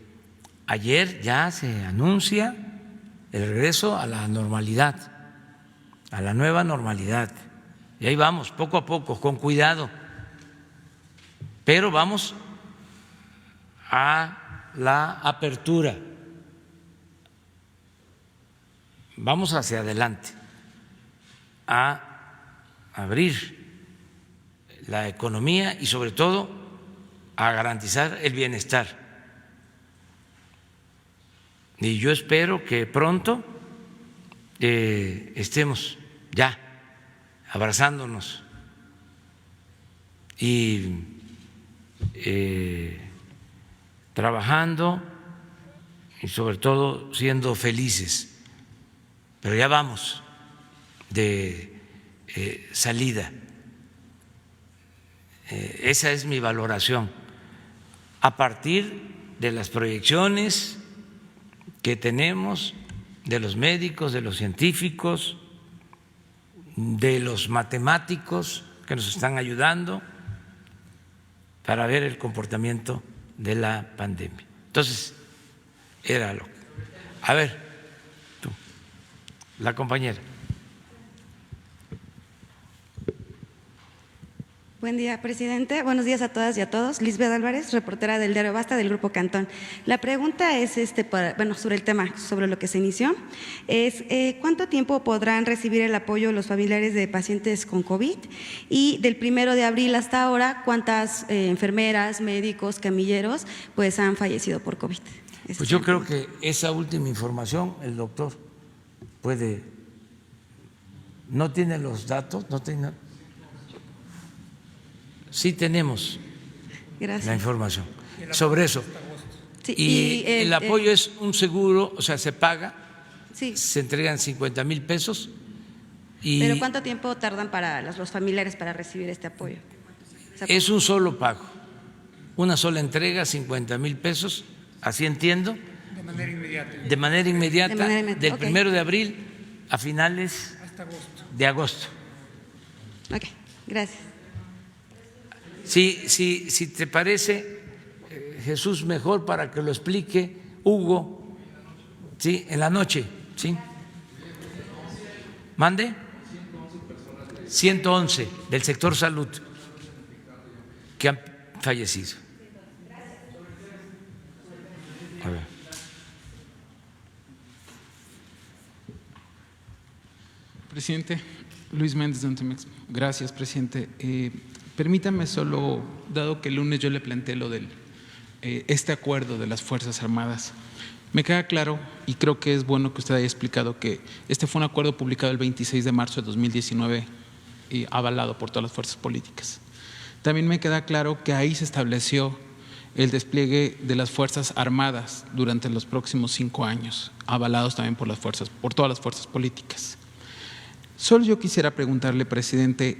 ayer ya se anuncia el regreso a la normalidad, a la nueva normalidad. Y ahí vamos, poco a poco, con cuidado, pero vamos a la apertura, vamos hacia adelante, a abrir la economía y sobre todo a garantizar el bienestar. Y yo espero que pronto estemos ya abrazándonos y trabajando y sobre todo siendo felices. Pero ya vamos de salida. Esa es mi valoración a partir de las proyecciones que tenemos de los médicos, de los científicos, de los matemáticos que nos están ayudando para ver el comportamiento de la pandemia. Entonces, era lo que… A ver, tú, la compañera. Buen día, presidente. Buenos días a todas y a todos. Lisbeth Álvarez, reportera del diario Basta del Grupo Cantón. La pregunta es sobre el tema, sobre lo que se inició, es ¿cuánto tiempo podrán recibir el apoyo los familiares de pacientes con COVID? Y del 1 de abril hasta ahora, ¿cuántas enfermeras, médicos, camilleros pues han fallecido por COVID? Pues yo creo que esa última información el doctor puede… ¿No tiene los datos? ¿No tiene? Sí tenemos la información sobre eso. Sí, y el apoyo es un seguro, o sea, se paga, sí. Se entregan 50,000 pesos. Y ¿Pero cuánto tiempo tardan para los familiares para recibir este apoyo? Es un solo pago, una sola entrega, 50,000 pesos, así entiendo. De manera inmediata. De manera inmediata, del ok. 1 de abril a finales de agosto. Ok, gracias. Si te parece, Jesús, mejor para que lo explique Hugo, ¿sí? En la noche, ¿sí? ¿Mande? 111 del sector salud que han fallecido. A ver. Presidente, Luis Méndez de Ontimex. Gracias, presidente. Permítame solo, dado que el lunes yo le planteé lo del este acuerdo de las Fuerzas Armadas, me queda claro y creo que es bueno que usted haya explicado que este fue un acuerdo publicado el 26 de marzo de 2019 y avalado por todas las fuerzas políticas. También me queda claro que ahí se estableció el despliegue de las Fuerzas Armadas durante los próximos 5 años, avalados también por todas las fuerzas políticas. Solo yo quisiera preguntarle, presidente,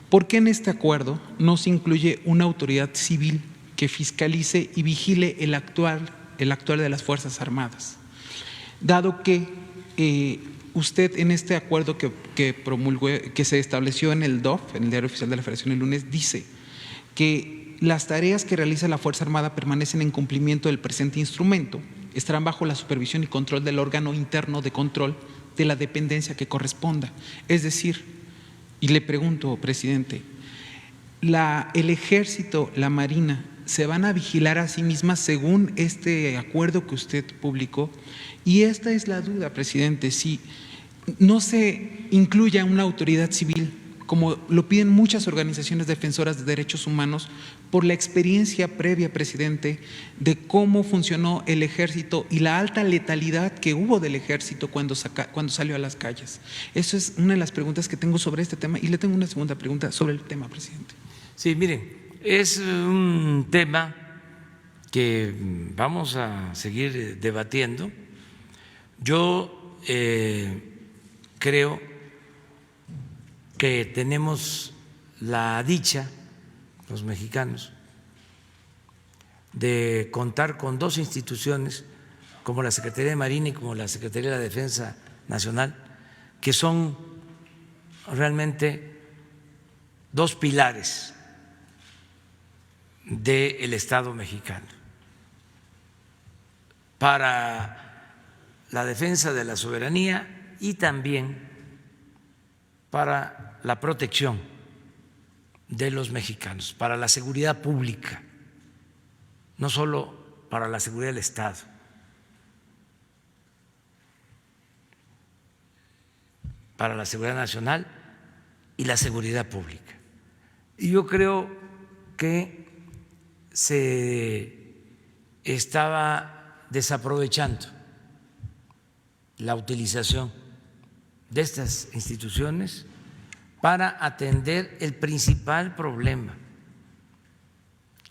¿por qué en este acuerdo no se incluye una autoridad civil que fiscalice y vigile el actual de las Fuerzas Armadas? Dado que usted en este acuerdo que promulgó, que se estableció en el DOF, en el Diario Oficial de la Federación el lunes, dice que las tareas que realiza la Fuerza Armada permanecen en cumplimiento del presente instrumento, estarán bajo la supervisión y control del órgano interno de control de la dependencia que corresponda. Es decir, y le pregunto, presidente, ¿el Ejército, la Marina, se van a vigilar a sí mismas según este acuerdo que usted publicó? Y esta es la duda, presidente, si no se incluye a una autoridad civil, como lo piden muchas organizaciones defensoras de derechos humanos, por la experiencia previa, presidente, de cómo funcionó el Ejército y la alta letalidad que hubo del Ejército cuando salió a las calles. Eso es una de las preguntas que tengo sobre este tema, y le tengo una segunda pregunta sobre el tema, presidente. Sí, miren, es un tema que vamos a seguir debatiendo. Yo creo que tenemos la dicha, los mexicanos, de contar con dos instituciones como la Secretaría de Marina y como la Secretaría de la Defensa Nacional, que son realmente dos pilares del Estado mexicano para la defensa de la soberanía y también para la protección de los mexicanos, para la seguridad pública, no solo para la seguridad del Estado. Para la seguridad nacional y la seguridad pública. Y yo creo que se estaba desaprovechando la utilización de estas instituciones para atender el principal problema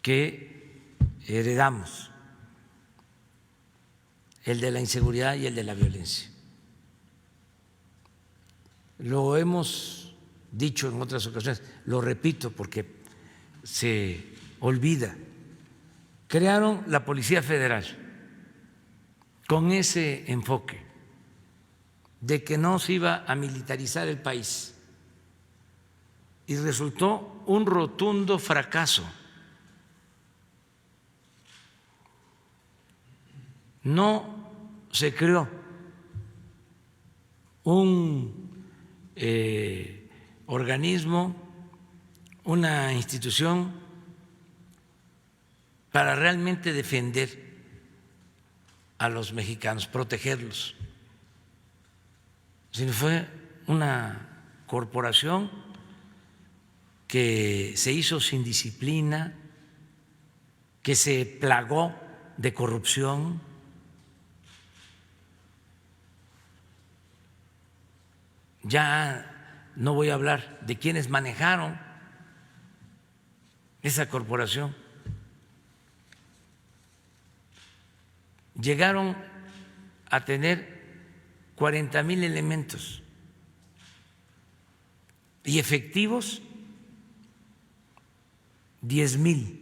que heredamos, el de la inseguridad y el de la violencia. Lo hemos dicho en otras ocasiones, lo repito porque se olvida. Crearon la Policía Federal con ese enfoque de que no se iba a militarizar el país y resultó un rotundo fracaso. No se creó un organismo, una institución para realmente defender a los mexicanos, protegerlos, sino fue una corporación que se hizo sin disciplina, que se plagó de corrupción. Ya no voy a hablar de quienes manejaron esa corporación. Llegaron a tener 40,000 elementos y efectivos 10,000.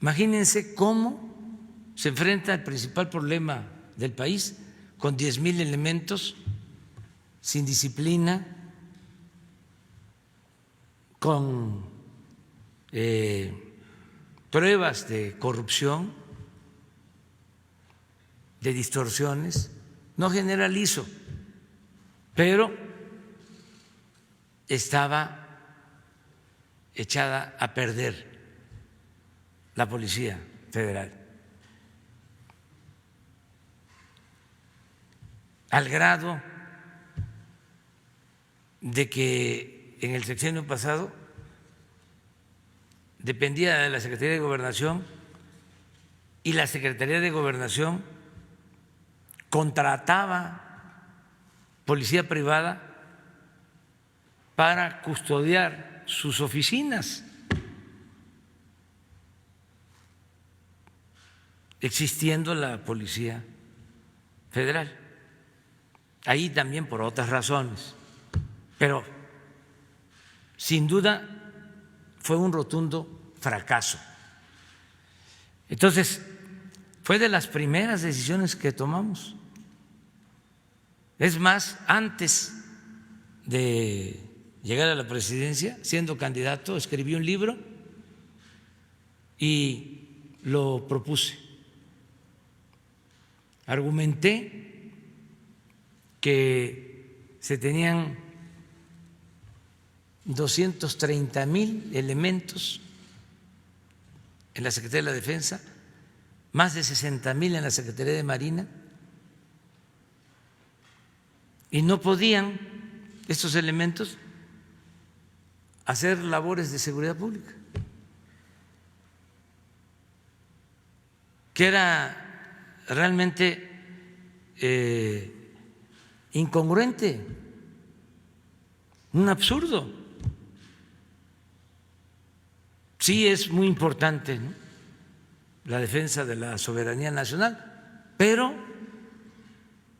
Imagínense cómo se enfrenta el principal problema del país con 10,000 elementos sin disciplina, con pruebas de corrupción, de distorsiones. No generalizo, pero estaba echada a perder la Policía Federal, al grado de que en el sexenio pasado dependía de la Secretaría de Gobernación y la Secretaría de Gobernación contrataba policía privada para custodiar sus oficinas, existiendo la Policía Federal. Ahí también por otras razones, pero sin duda fue un rotundo fracaso. Entonces, fue de las primeras decisiones que tomamos. Es más, antes de llegar a la presidencia, siendo candidato, escribí un libro y lo propuse. Argumenté que se tenían 230,000 elementos en la Secretaría de la Defensa, más de 60,000 en la Secretaría de Marina, y no podían estos elementos hacer labores de seguridad pública, que era realmente incongruente, un absurdo. Sí es muy importante, ¿no?, la defensa de la soberanía nacional, pero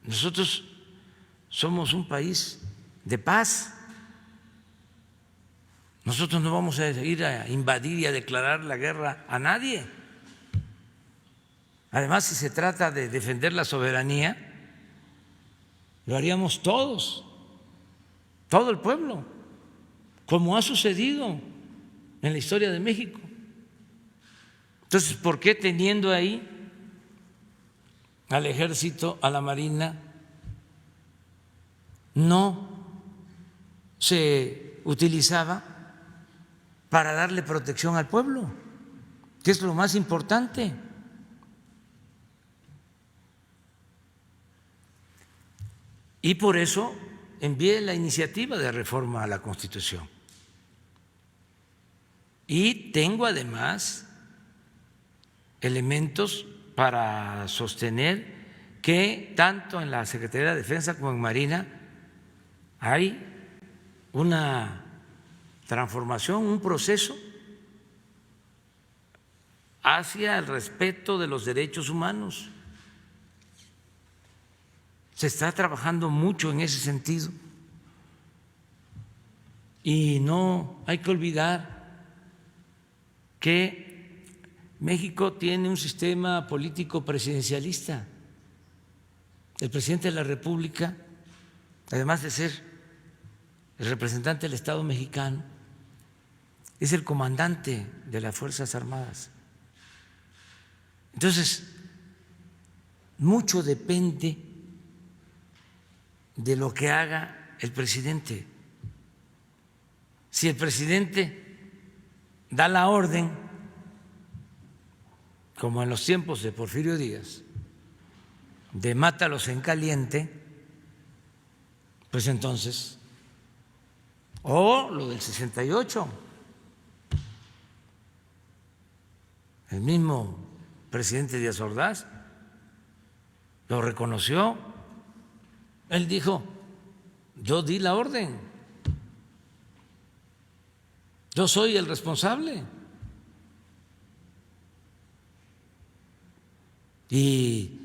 nosotros somos un país de paz. Nosotros no vamos a ir a invadir y a declarar la guerra a nadie. Además, si se trata de defender la soberanía, lo haríamos todos, todo el pueblo, como ha sucedido en la historia de México. Entonces, ¿por qué teniendo ahí al Ejército, a la Marina, no se utilizaba para darle protección al pueblo, que es lo más importante? Y por eso envié la iniciativa de reforma a la Constitución. Y tengo además elementos para sostener que tanto en la Secretaría de Defensa como en Marina hay una transformación, un proceso hacia el respeto de los derechos humanos. Se está trabajando mucho en ese sentido. Y no hay que olvidar que México tiene un sistema político presidencialista. El presidente de la República, además de ser el representante del Estado mexicano, es el comandante de las Fuerzas Armadas. Entonces, mucho depende de lo que haga el presidente. Si el presidente da la orden, como en los tiempos de Porfirio Díaz, de mátalos en caliente, pues entonces, o lo del 68, el mismo presidente Díaz Ordaz lo reconoció. Él dijo: yo di la orden, yo soy el responsable. Y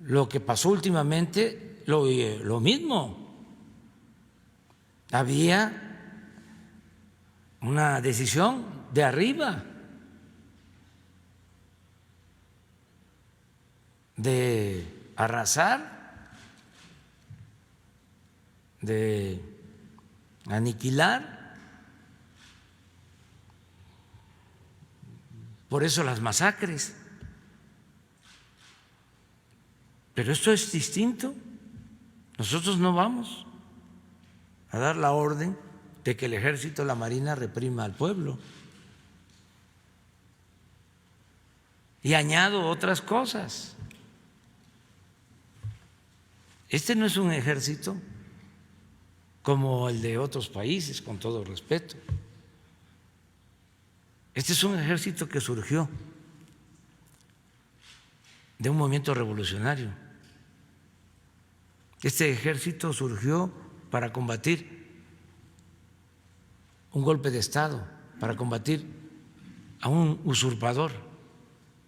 lo que pasó últimamente, lo mismo. Había una decisión de arriba de arrasar, de aniquilar. Por eso las masacres. Pero esto es distinto. Nosotros no vamos a dar la orden de que el Ejército, la Marina reprima al pueblo. Y añado otras cosas. Este no es un ejército como el de otros países, con todo respeto. Este es un ejército que surgió de un movimiento revolucionario. Este ejército surgió para combatir un golpe de Estado para combatir a un usurpador,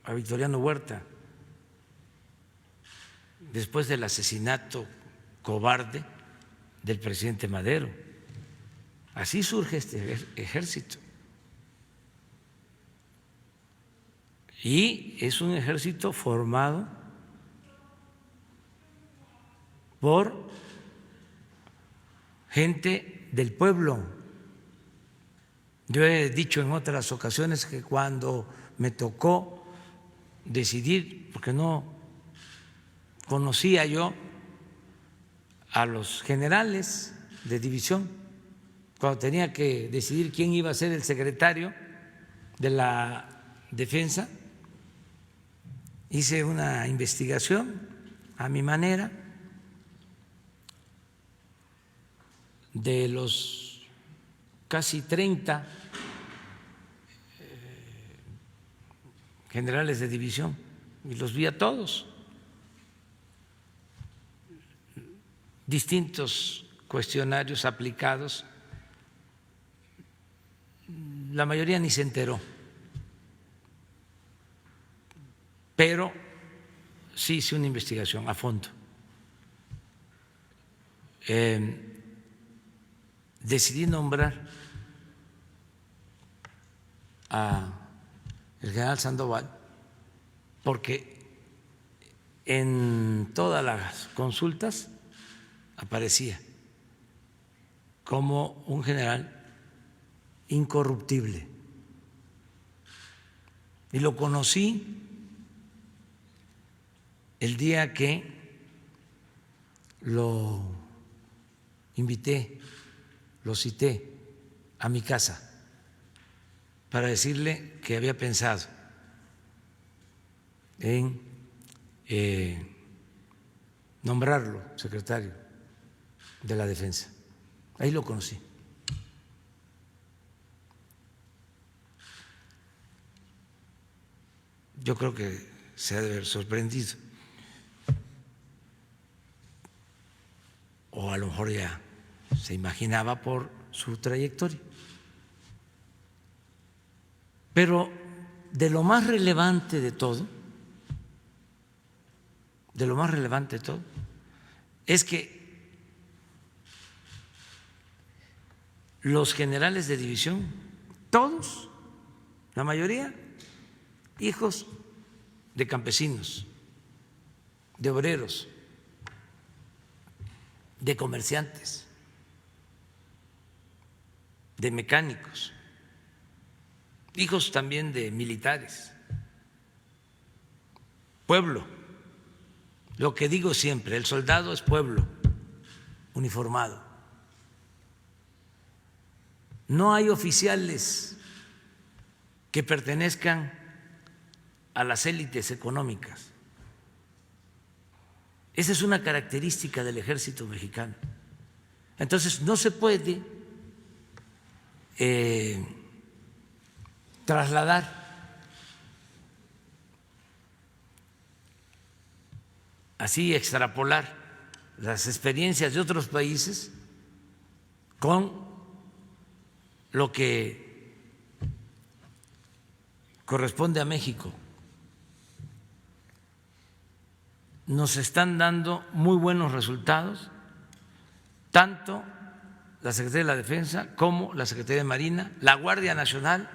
a Victoriano Huerta, después del asesinato cobarde del presidente Madero. Así surge este ejército. Y es un ejército formado por gente del pueblo. Yo he dicho en otras ocasiones que cuando me tocó decidir, porque no conocía yo a los generales de división, cuando tenía que decidir quién iba a ser el secretario de la Defensa, hice una investigación a mi manera de los casi 30 generales de división y los vi a todos, distintos cuestionarios aplicados, la mayoría ni se enteró, pero sí hice una investigación a fondo. Decidí nombrar a el general Sandoval porque en todas las consultas aparecía como un general incorruptible. Y lo conocí el día que lo invité, lo cité a mi casa para decirle que había pensado en nombrarlo secretario de la Defensa. Ahí lo conocí. Yo creo que se ha de haber sorprendido, o a lo mejor ya se imaginaba por su trayectoria. Pero de lo más relevante de todo, es que los generales de división, todos, la mayoría, hijos de campesinos, de obreros, de comerciantes, de mecánicos, hijos también de militares, pueblo. Lo que digo siempre, el soldado es pueblo uniformado. No hay oficiales que pertenezcan a las élites económicas. Esa es una característica del ejército mexicano. Entonces, no se puede trasladar así, extrapolar las experiencias de otros países con lo que corresponde a México. Nos están dando muy buenos resultados, tanto la Secretaría de la Defensa como la Secretaría de Marina. La Guardia Nacional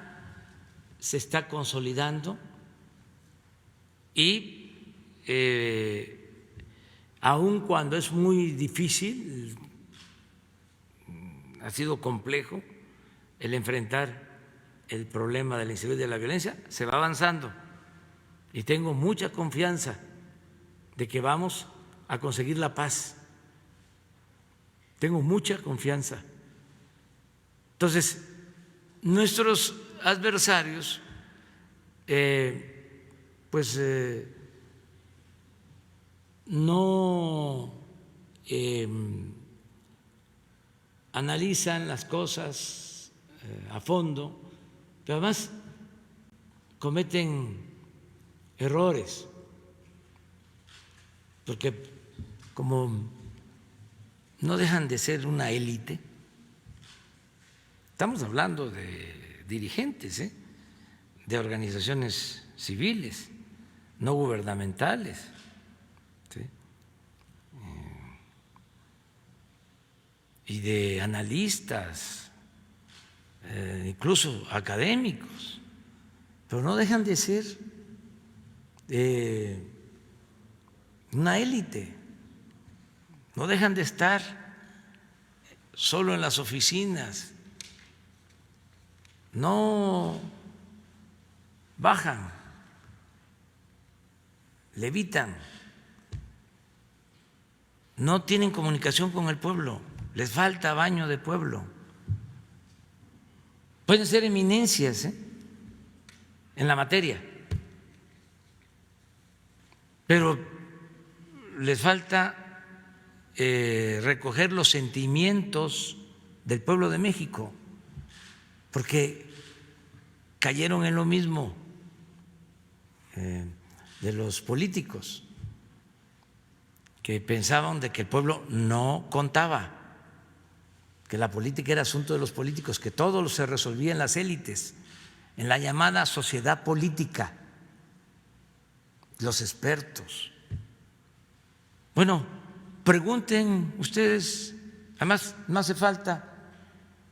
se está consolidando y aun cuando es muy difícil, ha sido complejo el enfrentar el problema de la inseguridad y de la violencia, se va avanzando y tengo mucha confianza de que vamos a conseguir la paz. Tengo mucha confianza. Entonces, nuestros adversarios no analizan las cosas a fondo, pero además cometen errores, porque como no dejan de ser una élite, estamos hablando de dirigentes, de organizaciones civiles, no gubernamentales, ¿sí? Y de analistas, incluso académicos, pero no dejan de ser una élite, no dejan de estar solo en las oficinas, no bajan, levitan, no tienen comunicación con el pueblo, les falta baño de pueblo. Pueden ser eminencias en la materia, pero les falta recoger los sentimientos del pueblo de México, porque cayeron en lo mismo de los políticos, que pensaban de que el pueblo no contaba, que la política era asunto de los políticos, que todo se resolvía en las élites, en la llamada sociedad política, los expertos. Bueno, pregunten ustedes, además no hace falta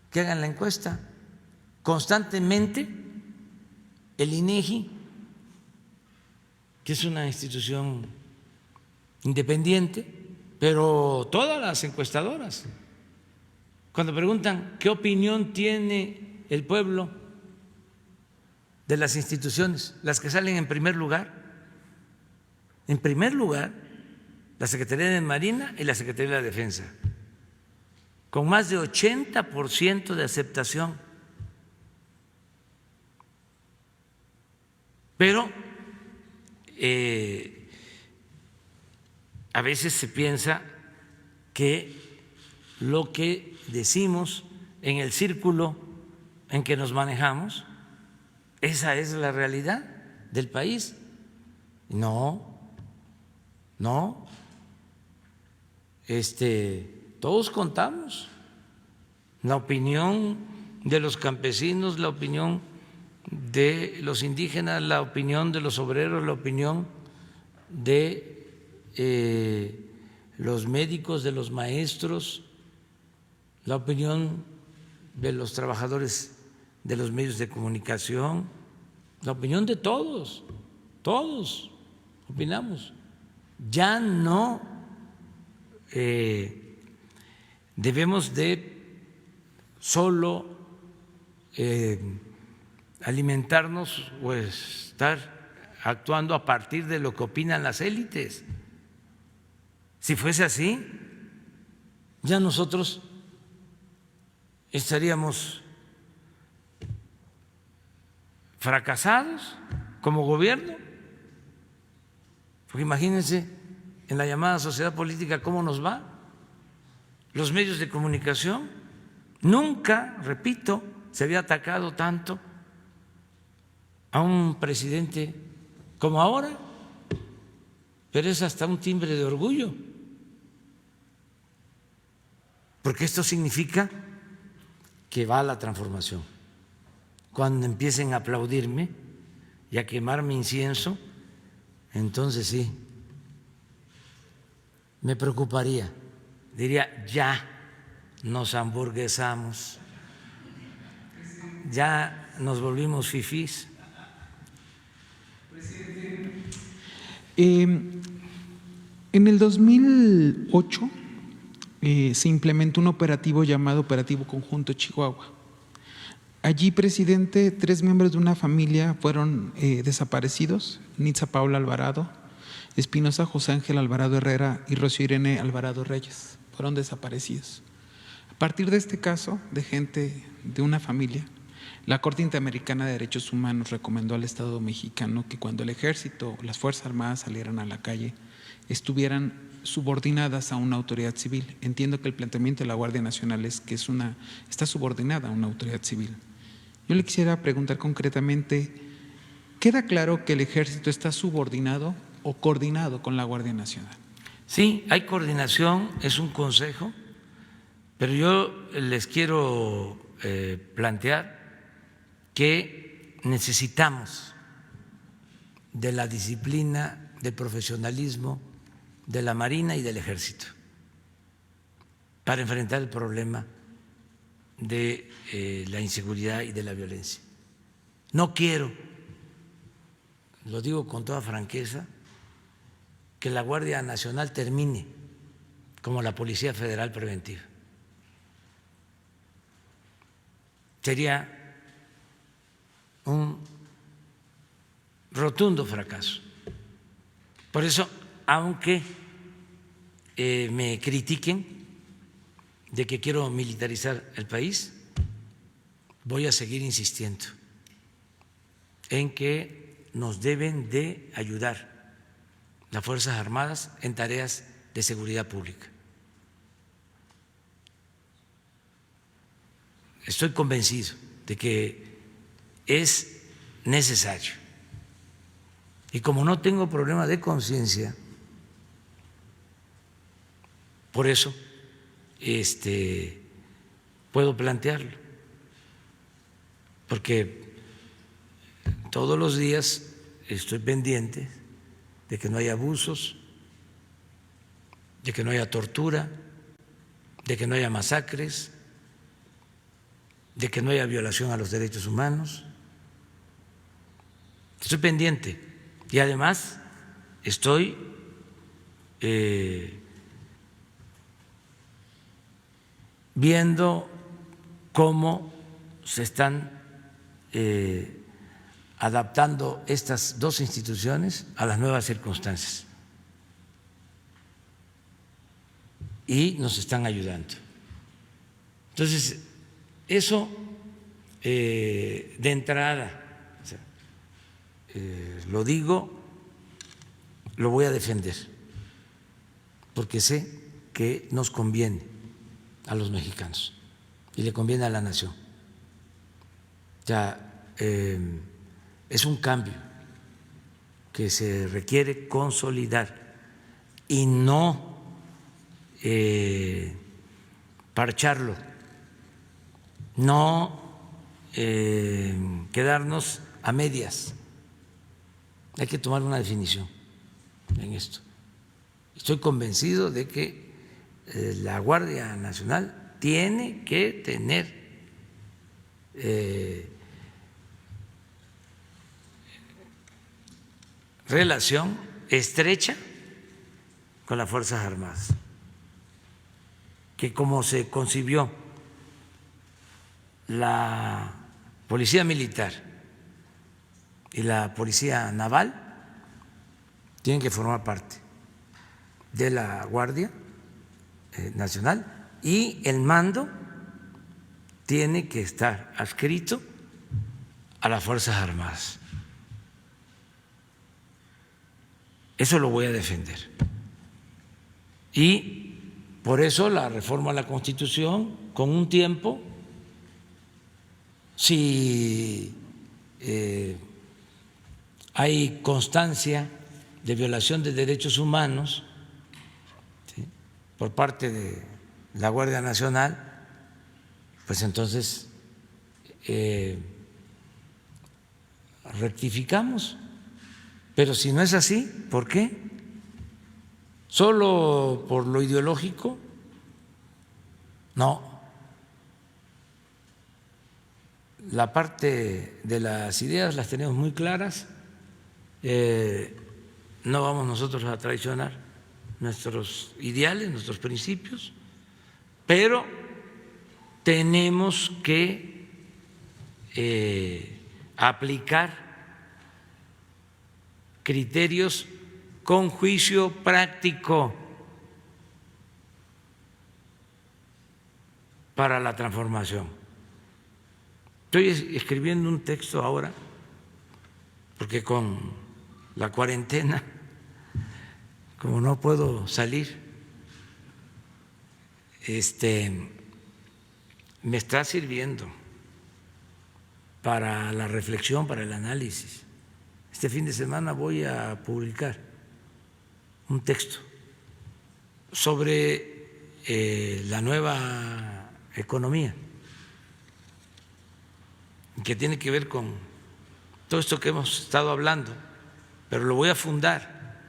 que hagan la encuesta, constantemente el INEGI, que es una institución independiente, pero todas las encuestadoras, cuando preguntan qué opinión tiene el pueblo de las instituciones, las que salen en primer lugar, la Secretaría de Marina y la Secretaría de la Defensa, con más de 80% de aceptación. Pero a veces se piensa que lo que decimos en el círculo en que nos manejamos, esa es la realidad del país. No. Todos contamos. La opinión de los campesinos, la opinión de los indígenas, la opinión de los obreros, la opinión de los médicos, de los maestros, la opinión de los trabajadores de los medios de comunicación, la opinión de todos opinamos. Ya no debemos de solo alimentarnos o estar actuando a partir de lo que opinan las élites. Si fuese así, ya nosotros estaríamos fracasados como gobierno, porque imagínense en la llamada sociedad política cómo nos va. Los medios de comunicación, nunca, repito, se había atacado tanto a un presidente como ahora, pero es hasta un timbre de orgullo, porque esto significa que va a la transformación. Cuando empiecen a aplaudirme y a quemarme incienso, entonces sí, me preocuparía. Diría, ya nos hamburguesamos, ya nos volvimos fifís. En el 2008 se implementó un operativo llamado Operativo Conjunto Chihuahua. Allí, presidente, 3 miembros de una familia fueron desaparecidos: Nitza Paula Alvarado, Espinosa José Ángel Alvarado Herrera y Rocío Irene Alvarado Reyes. Fueron desaparecidos. A partir de este caso de gente de una familia, la Corte Interamericana de Derechos Humanos recomendó al Estado mexicano que cuando el Ejército o las Fuerzas Armadas salieran a la calle estuvieran subordinadas a una autoridad civil. Entiendo que el planteamiento de la Guardia Nacional es que está subordinada a una autoridad civil. Yo le quisiera preguntar concretamente, ¿queda claro que el Ejército está subordinado o coordinado con la Guardia Nacional? Sí, hay coordinación, es un consejo, pero yo les quiero plantear que necesitamos de la disciplina, del profesionalismo de la Marina y del Ejército para enfrentar el problema de la inseguridad y de la violencia. No quiero, lo digo con toda franqueza, que la Guardia Nacional termine como la Policía Federal Preventiva. Sería un rotundo fracaso. Por eso, aunque me critiquen de que quiero militarizar el país, voy a seguir insistiendo en que nos deben de ayudar las Fuerzas Armadas en tareas de seguridad pública. Estoy convencido de que es necesario. Y como no tengo problema de conciencia, por eso puedo plantearlo, porque todos los días estoy pendiente de que no haya abusos, de que no haya tortura, de que no haya masacres, de que no haya violación a los derechos humanos. Estoy pendiente y además estoy viendo cómo se están adaptando estas dos instituciones a las nuevas circunstancias y nos están ayudando. Entonces, eso de entrada, lo digo, lo voy a defender, porque sé que nos conviene a los mexicanos y le conviene a la nación. Ya es un cambio que se requiere consolidar y no parcharlo, no quedarnos a medias. Hay que tomar una definición en esto. Estoy convencido de que la Guardia Nacional tiene que tener relación estrecha con las Fuerzas Armadas, que como se concibió la Policía Militar y la Policía Naval, tienen que formar parte de la Guardia Nacional y el mando tiene que estar adscrito a las Fuerzas Armadas. Eso lo voy a defender. Y por eso la reforma a la Constitución con un tiempo, si hay constancia de violación de derechos humanos, ¿sí?, por parte de la Guardia Nacional, pues entonces rectificamos. Pero si no es así, ¿por qué? ¿Solo por lo ideológico? No. La parte de las ideas las tenemos muy claras. No vamos nosotros a traicionar nuestros ideales, nuestros principios, pero tenemos que aplicar criterios con juicio práctico para la transformación. Estoy escribiendo un texto ahora, porque con la cuarentena, como no puedo salir, me está sirviendo para la reflexión, para el análisis. Este fin de semana voy a publicar un texto sobre la nueva economía que tiene que ver con todo esto que hemos estado hablando, pero lo voy a fundar,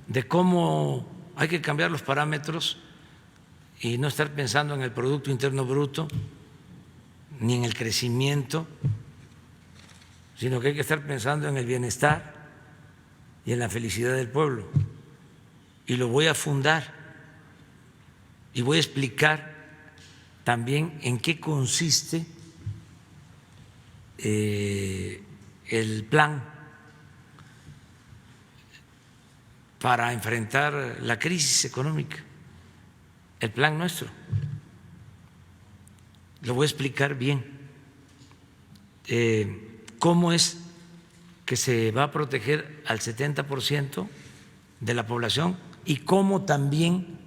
de cómo hay que cambiar los parámetros y no estar pensando en el Producto Interno Bruto ni en el crecimiento, sino que hay que estar pensando en el bienestar y en la felicidad del pueblo. Y lo voy a fundar y voy a explicar también en qué consiste el plan para enfrentar la crisis económica, el plan nuestro. Lo voy a explicar bien. ¿Cómo es que se va a proteger al 70% de la población y cómo también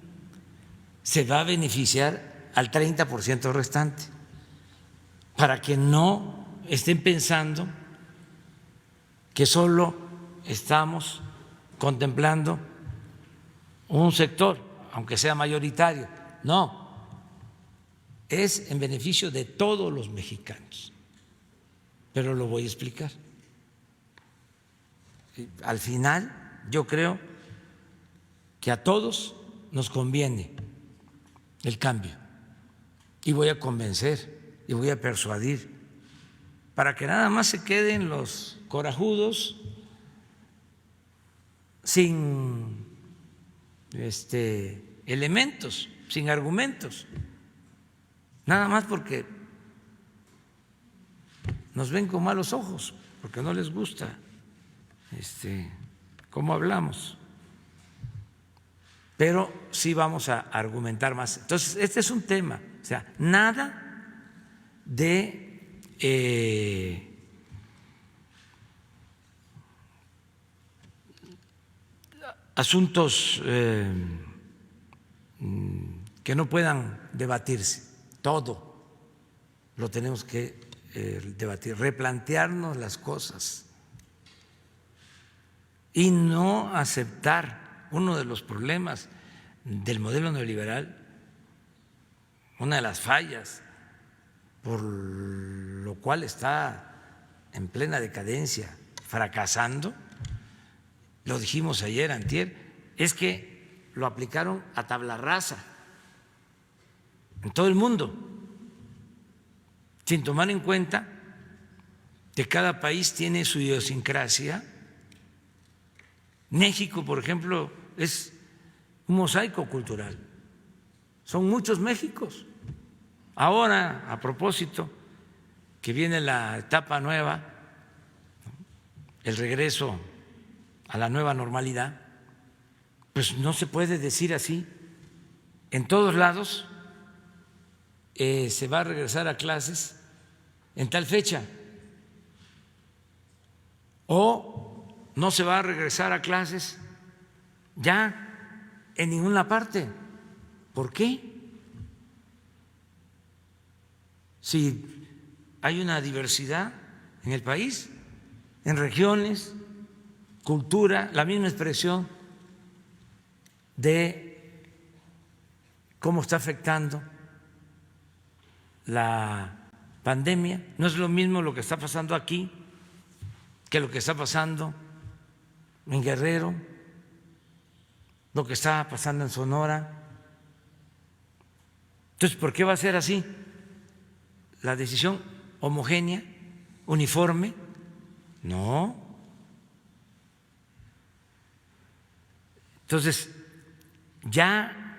se va a beneficiar al 30% restante? Para que no estén pensando que solo estamos contemplando un sector, aunque sea mayoritario. No, es en beneficio de todos los mexicanos, pero lo voy a explicar. Al final, yo creo que a todos nos conviene el cambio y voy a convencer y voy a persuadir para que nada más se queden los corajudos sin elementos, sin argumentos, nada más porque nos ven con malos ojos, porque no les gusta cómo hablamos, pero sí vamos a argumentar más. Entonces, este es un tema, o sea, nada de asuntos que no puedan debatirse, todo lo tenemos que debatir, replantearnos las cosas y no aceptar uno de los problemas del modelo neoliberal, una de las fallas por lo cual está en plena decadencia, fracasando, lo dijimos ayer, antier, es que lo aplicaron a tabla rasa en todo el mundo, sin tomar en cuenta que cada país tiene su idiosincrasia. México, por ejemplo, es un mosaico cultural, son muchos Méxicos. Ahora, a propósito, que viene la etapa nueva, el regreso a la nueva normalidad, pues no se puede decir así. En todos lados se va a regresar a clases en tal fecha, o no se va a regresar a clases ya en ninguna parte. ¿Por qué? Si hay una diversidad en el país, en regiones, cultura, la misma expresión de cómo está afectando la pandemia. No es lo mismo lo que está pasando aquí que lo que está pasando en Guerrero, lo que está pasando en Sonora. Entonces, ¿por qué va a ser así? La decisión homogénea, uniforme, no. Entonces, ya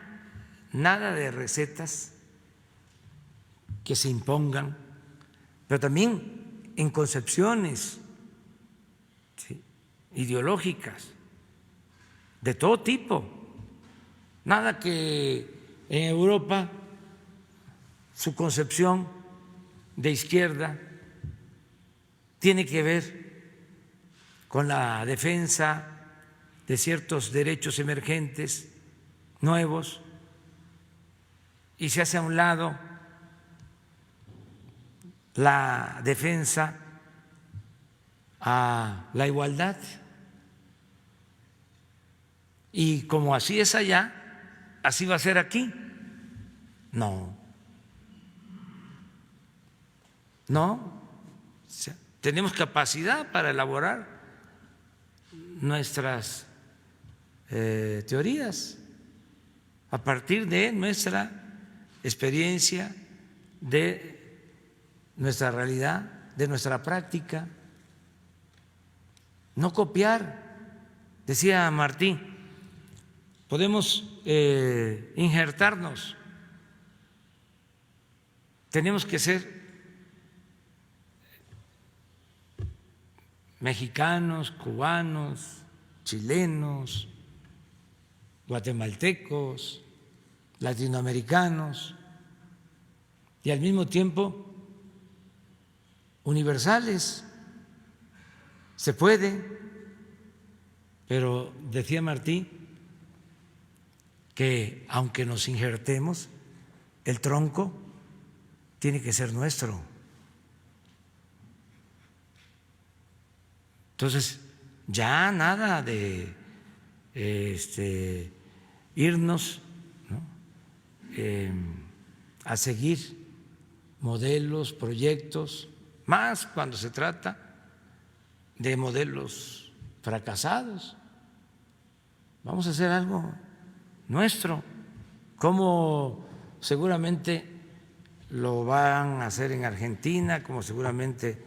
nada de recetas que se impongan, pero también en concepciones ideológicas de todo tipo. Nada que en Europa su concepción de izquierda tiene que ver con la defensa de ciertos derechos emergentes nuevos y se hace a un lado la defensa a la igualdad. Y como así es allá, así va a ser aquí. No. tenemos capacidad para elaborar nuestras teorías a partir de nuestra experiencia, de nuestra realidad, de nuestra práctica. No copiar, decía Martín, podemos injertarnos, tenemos que ser mexicanos, cubanos, chilenos, guatemaltecos, latinoamericanos y al mismo tiempo universales. Se puede, pero decía Martí que aunque nos injertemos, el tronco tiene que ser nuestro. Entonces, ya nada de irnos, ¿no?, a seguir modelos, proyectos, más cuando se trata de modelos fracasados. Vamos a hacer algo nuestro, como seguramente lo van a hacer en Argentina, como seguramente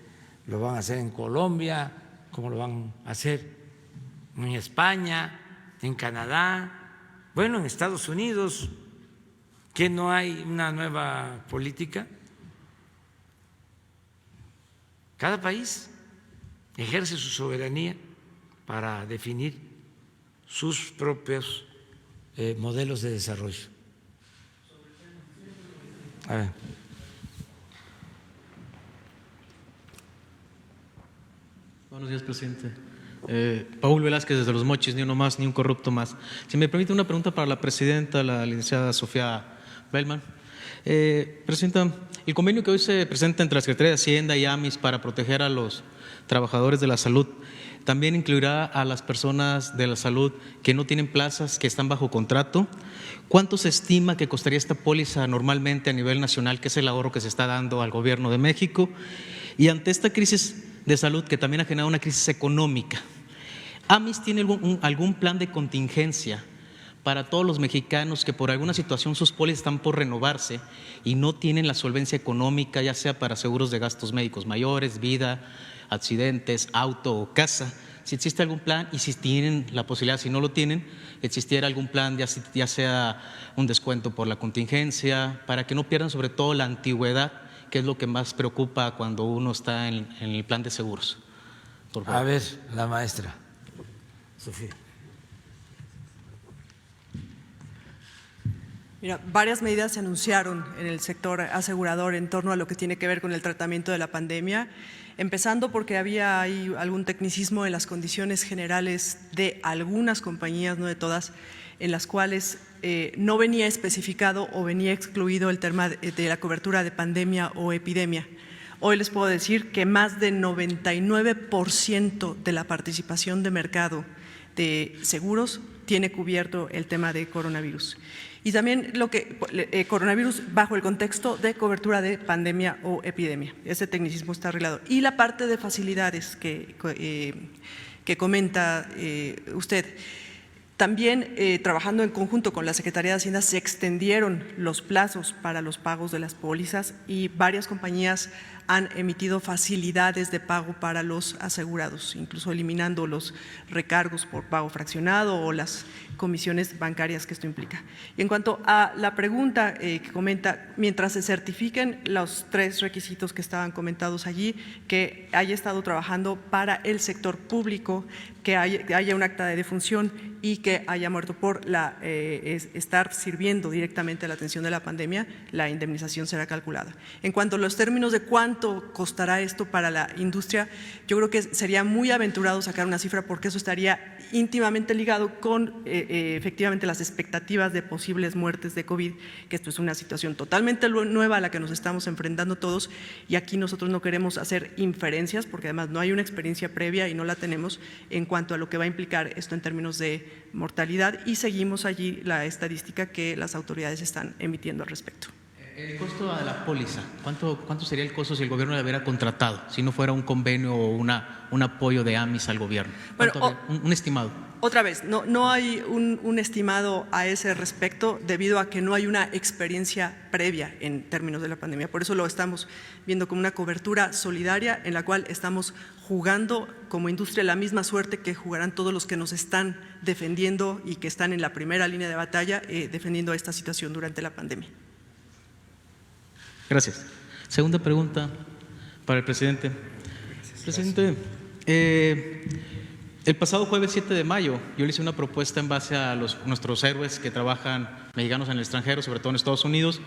lo van a hacer en Colombia, como lo van a hacer en España, en Canadá, bueno, en Estados Unidos, que no hay una nueva política. Cada país ejerce su soberanía para definir sus propios modelos de desarrollo. A ver. Buenos días, presidente. Paul Velázquez, desde Los Mochis, ni uno más, ni un corrupto más. Si me permite una pregunta para la presidenta, la licenciada Sofía Bellman. Presidenta, el convenio que hoy se presenta entre la Secretaría de Hacienda y AMIS para proteger a los trabajadores de la salud también incluirá a las personas de la salud que no tienen plazas, que están bajo contrato. ¿Cuánto se estima que costaría esta póliza normalmente a nivel nacional, que es el ahorro que se está dando al Gobierno de México? Y ante esta crisis de salud, que también ha generado una crisis económica, ¿AMIS tiene algún plan de contingencia para todos los mexicanos que por alguna situación sus pólizas están por renovarse y no tienen la solvencia económica, ya sea para seguros de gastos médicos mayores, vida, accidentes, auto o casa? Si existe algún plan, y si tienen la posibilidad, si no lo tienen, existiera algún plan, ya sea un descuento por la contingencia, para que no pierdan sobre todo la antigüedad, que es lo que más preocupa cuando uno está en el plan de seguros. Por favor. A ver, la maestra Sofía. Mira, varias medidas se anunciaron en el sector asegurador en torno a lo que tiene que ver con el tratamiento de la pandemia, empezando porque había ahí algún tecnicismo en las condiciones generales de algunas compañías, no de todas, en las cuales no venía especificado o venía excluido el tema de la cobertura de pandemia o epidemia. Hoy les puedo decir que más del 99% de la participación de mercado de seguros tiene cubierto el tema de coronavirus. Y también coronavirus bajo el contexto de cobertura de pandemia o epidemia. Ese tecnicismo está arreglado. Y la parte de facilidades que comenta usted. También trabajando en conjunto con la Secretaría de Hacienda se extendieron los plazos para los pagos de las pólizas y varias compañías han emitido facilidades de pago para los asegurados, incluso eliminando los recargos por pago fraccionado o las comisiones bancarias que esto implica. Y en cuanto a la pregunta que comenta, mientras se certifiquen los 3 requisitos que estaban comentados allí, que haya estado trabajando para el sector público, que haya un acta de defunción y que haya muerto por estar sirviendo directamente a la atención de la pandemia, la indemnización será calculada. En cuanto a los términos de cuánto costará esto para la industria, yo creo que sería muy aventurado sacar una cifra porque eso estaría íntimamente ligado con efectivamente las expectativas de posibles muertes de COVID, que esto es una situación totalmente nueva a la que nos estamos enfrentando todos y aquí nosotros no queremos hacer inferencias porque además no hay una experiencia previa y no la tenemos en cuanto a lo que va a implicar esto en términos de mortalidad y seguimos allí la estadística que las autoridades están emitiendo al respecto. El costo de la póliza, ¿cuánto sería el costo si el gobierno la hubiera contratado, si no fuera un convenio o un apoyo de AMIS al gobierno? Bueno, Un estimado. Otra vez, no hay un estimado a ese respecto debido a que no hay una experiencia previa en términos de la pandemia. Por eso lo estamos viendo como una cobertura solidaria en la cual estamos jugando como industria la misma suerte que jugarán todos los que nos están defendiendo y que están en la primera línea de batalla defendiendo esta situación durante la pandemia. Gracias. Segunda pregunta para el presidente. Presidente, el pasado jueves 7 de mayo yo le hice una propuesta en base a nuestros héroes que trabajan mexicanos en el extranjero, sobre todo en Estados Unidos.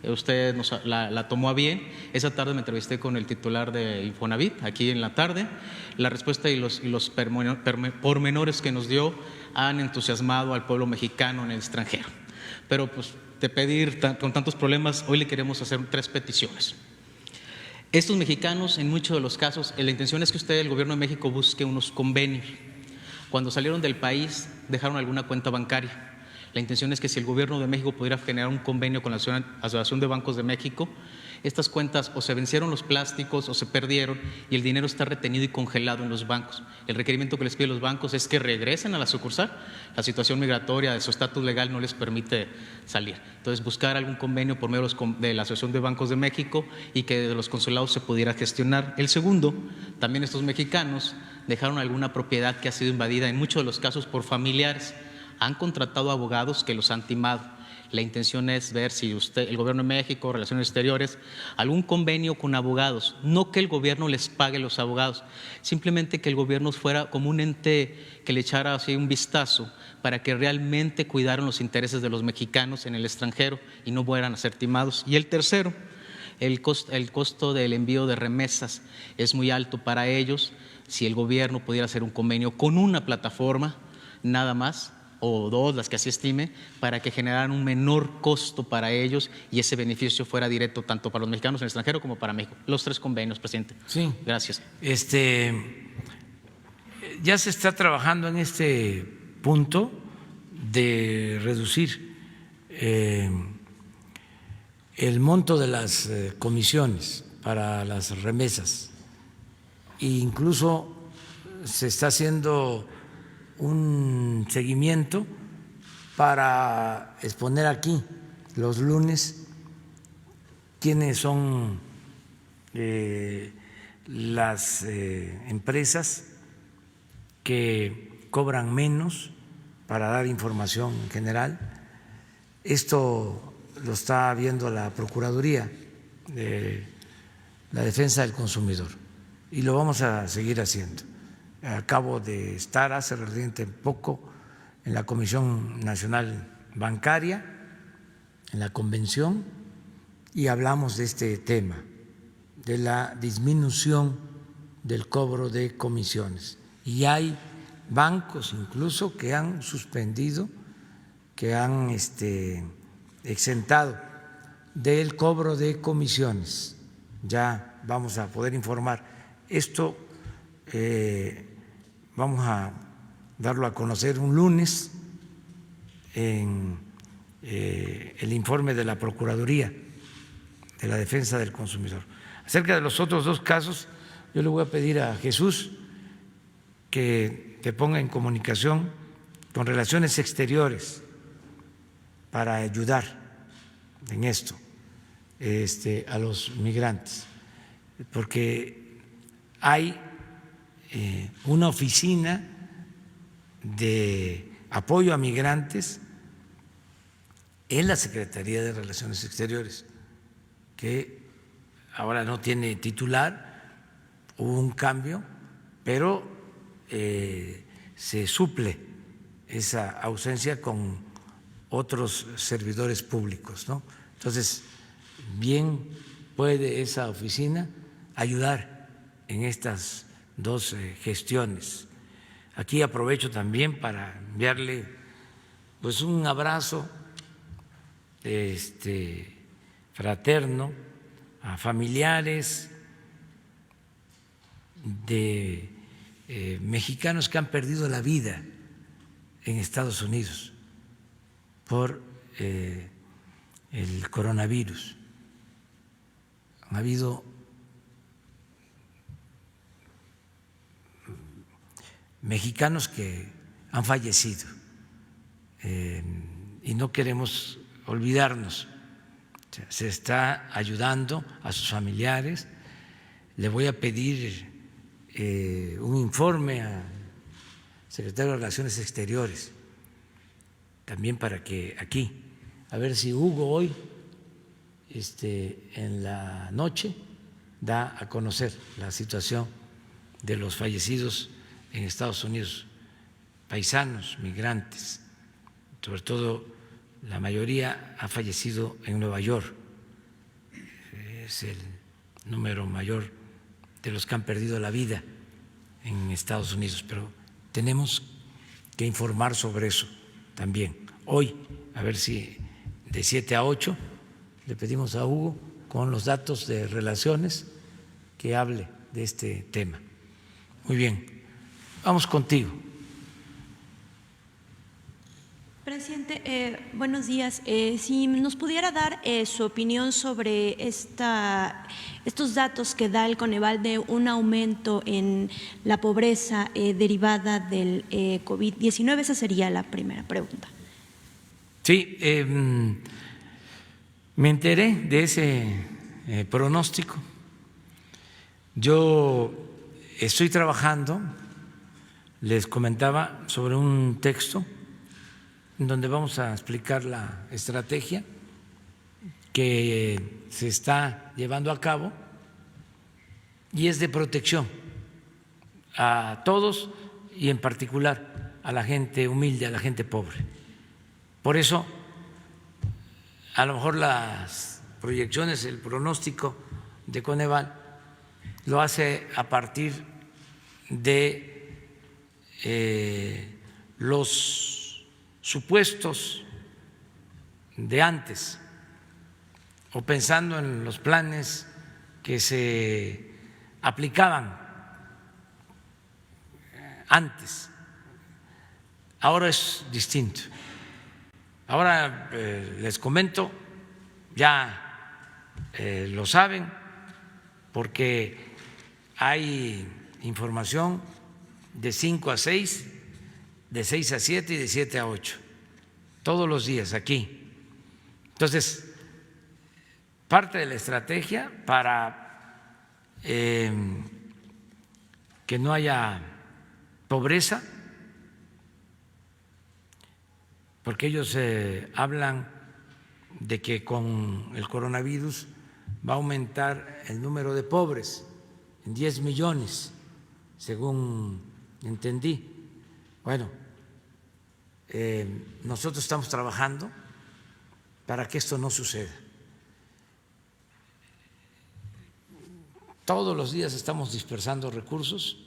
Usted la tomó a bien. Esa tarde me entrevisté con el titular de Infonavit, aquí en la tarde. La respuesta y los pormenores que nos dio han entusiasmado al pueblo mexicano en el extranjero. Pero pues de pedir con tantos problemas, hoy le queremos hacer 3 peticiones. Estos mexicanos, en muchos de los casos, la intención es que usted, el gobierno de México, busque unos convenios. Cuando salieron del país, dejaron alguna cuenta bancaria. La intención es que si el gobierno de México pudiera generar un convenio con la Asociación de Bancos de México, estas cuentas o se vencieron los plásticos o se perdieron y el dinero está retenido y congelado en los bancos. El requerimiento que les piden los bancos es que regresen a la sucursal. La situación migratoria de su estatus legal no les permite salir. Entonces, buscar algún convenio por medio de la Asociación de Bancos de México y que de los consulados se pudiera gestionar. El segundo, también estos mexicanos dejaron alguna propiedad que ha sido invadida, en muchos de los casos por familiares. Han contratado abogados que los han timado. La intención es ver si el gobierno de México, Relaciones Exteriores, algún convenio con abogados, no que el gobierno les pague los abogados, simplemente que el gobierno fuera como un ente que le echara así un vistazo para que realmente cuidaran los intereses de los mexicanos en el extranjero y no fueran a ser timados. Y el tercero, el costo del envío de remesas es muy alto para ellos. Si el gobierno pudiera hacer un convenio con una plataforma, nada más, o 2, las que así estime, para que generaran un menor costo para ellos y ese beneficio fuera directo tanto para los mexicanos en el extranjero como para México. Los 3 convenios, presidente. Sí. Gracias. Ya se está trabajando en este punto de reducir el monto de las comisiones para las remesas. E incluso se está haciendo un seguimiento para exponer aquí los lunes quiénes son las empresas que cobran menos para dar información general. Esto lo está viendo la Procuraduría de la Defensa del Consumidor y lo vamos a seguir haciendo. Acabo de estar hace relativamente poco en la Comisión Nacional Bancaria, en la convención, y hablamos de este tema, de la disminución del cobro de comisiones. Y hay bancos incluso que han suspendido, que han exentado del cobro de comisiones. Ya vamos a poder informar. Esto vamos a darlo a conocer un lunes en el informe de la Procuraduría de la Defensa del Consumidor. Acerca de los otros 2 casos, yo le voy a pedir a Jesús que te ponga en comunicación con Relaciones Exteriores para ayudar en esto a los migrantes, porque hay una oficina de apoyo a migrantes en la Secretaría de Relaciones Exteriores, que ahora no tiene titular, hubo un cambio, pero se suple esa ausencia con otros servidores públicos, ¿no? Entonces, bien puede esa oficina ayudar en estas 2 gestiones. Aquí aprovecho también para enviarle pues un abrazo fraterno a familiares de mexicanos que han perdido la vida en Estados Unidos por el coronavirus. ha habido mexicanos que han fallecido y no queremos olvidarnos. Se está ayudando a sus familiares. Le voy a pedir un informe al secretario de Relaciones Exteriores, también para que aquí, a ver si Hugo hoy, en la noche, da a conocer la situación de los fallecidos en Estados Unidos, paisanos, migrantes, sobre todo la mayoría ha fallecido en Nueva York, es el número mayor de los que han perdido la vida en Estados Unidos, pero tenemos que informar sobre eso también. Hoy, a ver si de 7 a 8, le pedimos a Hugo con los datos de relaciones que hable de este tema. Muy bien, vamos contigo. Presidente, buenos días. Si nos pudiera dar su opinión sobre estos datos que da el Coneval de un aumento en la pobreza derivada del COVID-19, esa sería la primera pregunta. Sí, me enteré de ese pronóstico. Yo estoy trabajando, les comentaba, sobre un texto en donde vamos a explicar la estrategia que se está llevando a cabo y es de protección a todos y en particular a la gente humilde, a la gente pobre. Por eso, a lo mejor las proyecciones, el pronóstico de Coneval lo hace a partir de los supuestos de antes o pensando en los planes que se aplicaban antes. Ahora es distinto. Ahora les comento, ya lo saben, porque hay información de 5 a 6, de 6 a 7 y de 7 a 8, todos los días aquí. Entonces, parte de la estrategia para que no haya pobreza, porque ellos hablan de que con el coronavirus va a aumentar el número de pobres en 10 millones, según entendí. Bueno, nosotros estamos trabajando para que esto no suceda. Todos los días estamos dispersando recursos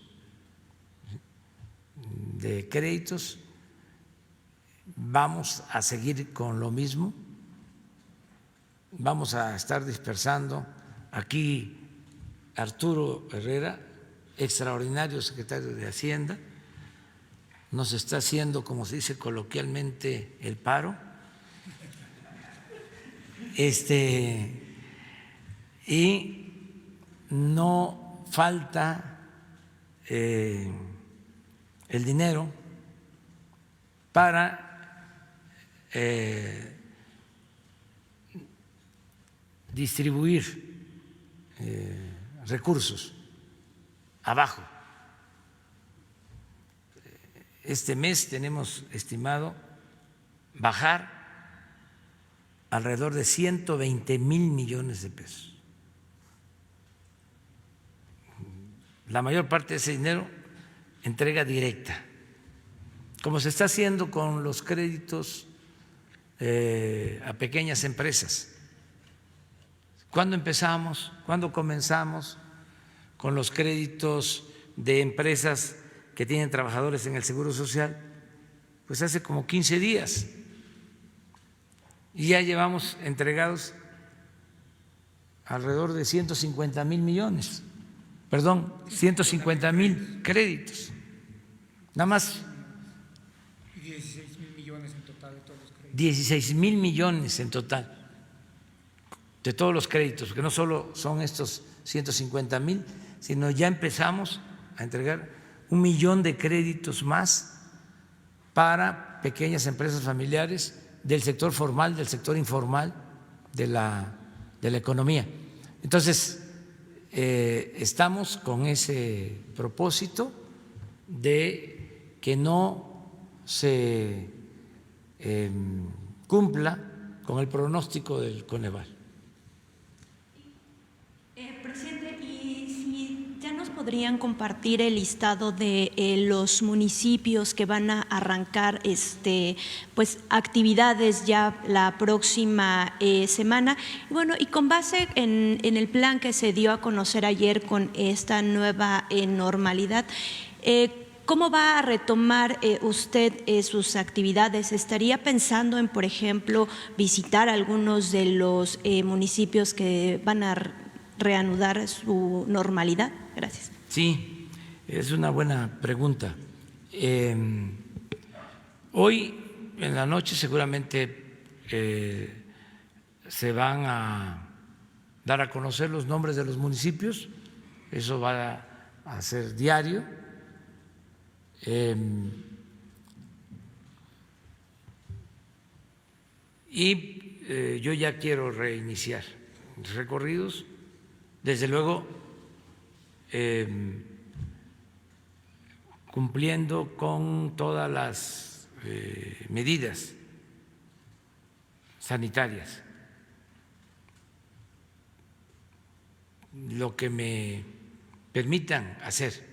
de créditos. Vamos a seguir con lo mismo. Vamos a estar dispersando. Aquí Arturo Herrera, extraordinario secretario de Hacienda, nos está haciendo, como se dice coloquialmente, el paro. Y no falta el dinero para distribuir recursos abajo. Este mes tenemos estimado bajar alrededor de 120,000 millones de pesos. La mayor parte de ese dinero entrega directa, como se está haciendo con los créditos a pequeñas empresas. ¿Cuándo empezamos? ¿Cuándo comenzamos con los créditos de empresas que tienen trabajadores en el Seguro Social? Pues hace como 15 días. Y ya llevamos entregados alrededor de 150,000 millones, perdón, 150,000 créditos. Nada más. 16,000 millones en total de todos los créditos. 16,000 millones en total. de todos los créditos, que no solo son estos 150,000, sino ya empezamos a entregar 1 millón de créditos más para pequeñas empresas familiares del sector formal, del sector informal, de la economía. Entonces, estamos con ese propósito de que no se cumpla con el pronóstico del Coneval. Presidente, y si ya nos podrían compartir el listado de los municipios que van a arrancar pues actividades ya la próxima semana. Y bueno, y con base en el plan que se dio a conocer ayer con esta nueva normalidad, ¿cómo va a retomar usted sus actividades? ¿Estaría pensando en, por ejemplo, visitar algunos de los municipios que van a reanudar su normalidad? Gracias. Sí, es una buena pregunta. Hoy en la noche seguramente se van a dar a conocer los nombres de los municipios, eso va a ser diario. Y yo ya quiero reiniciar recorridos, desde luego cumpliendo con todas las medidas sanitarias, lo que me permitan hacer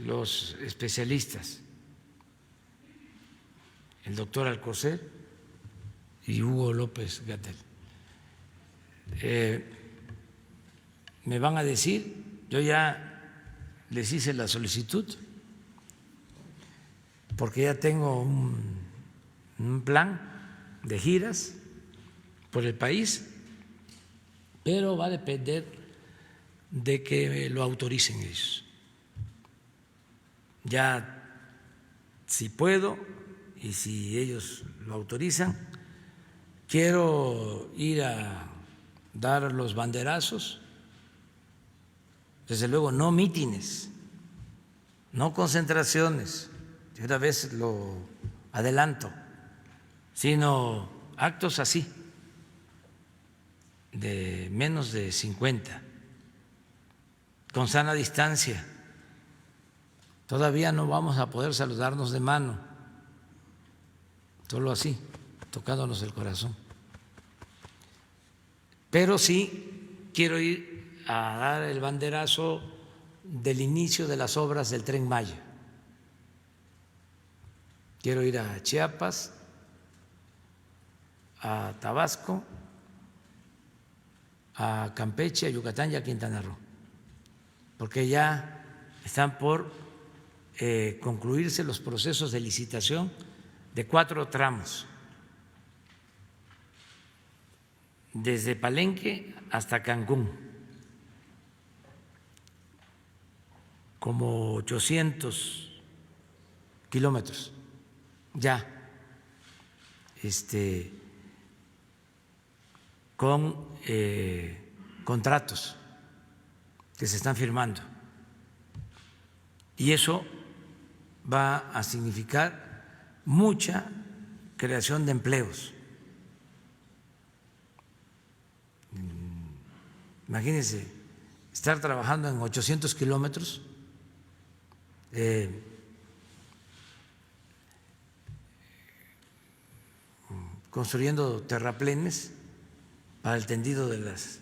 los especialistas, el doctor Alcocer y Hugo López-Gatell. Me van a decir, yo ya les hice la solicitud, porque ya tengo un plan de giras por el país, pero va a depender de que lo autoricen ellos. Ya, si puedo y si ellos lo autorizan, quiero ir a dar los banderazos, desde luego no mítines, no concentraciones, de una vez lo adelanto, sino actos así, de menos de 50, con sana distancia. Todavía no vamos a poder saludarnos de mano, solo así, tocándonos el corazón. Pero sí quiero ir a dar el banderazo del inicio de las obras del Tren Maya. Quiero ir a Chiapas, a Tabasco, a Campeche, a Yucatán y a Quintana Roo, porque ya están por concluirse los procesos de licitación de 4 tramos, desde Palenque hasta Cancún, como 800 kilómetros ya, con contratos que se están firmando, y eso va a significar mucha creación de empleos. Imagínense estar trabajando en 800 kilómetros, construyendo terraplenes para el tendido de las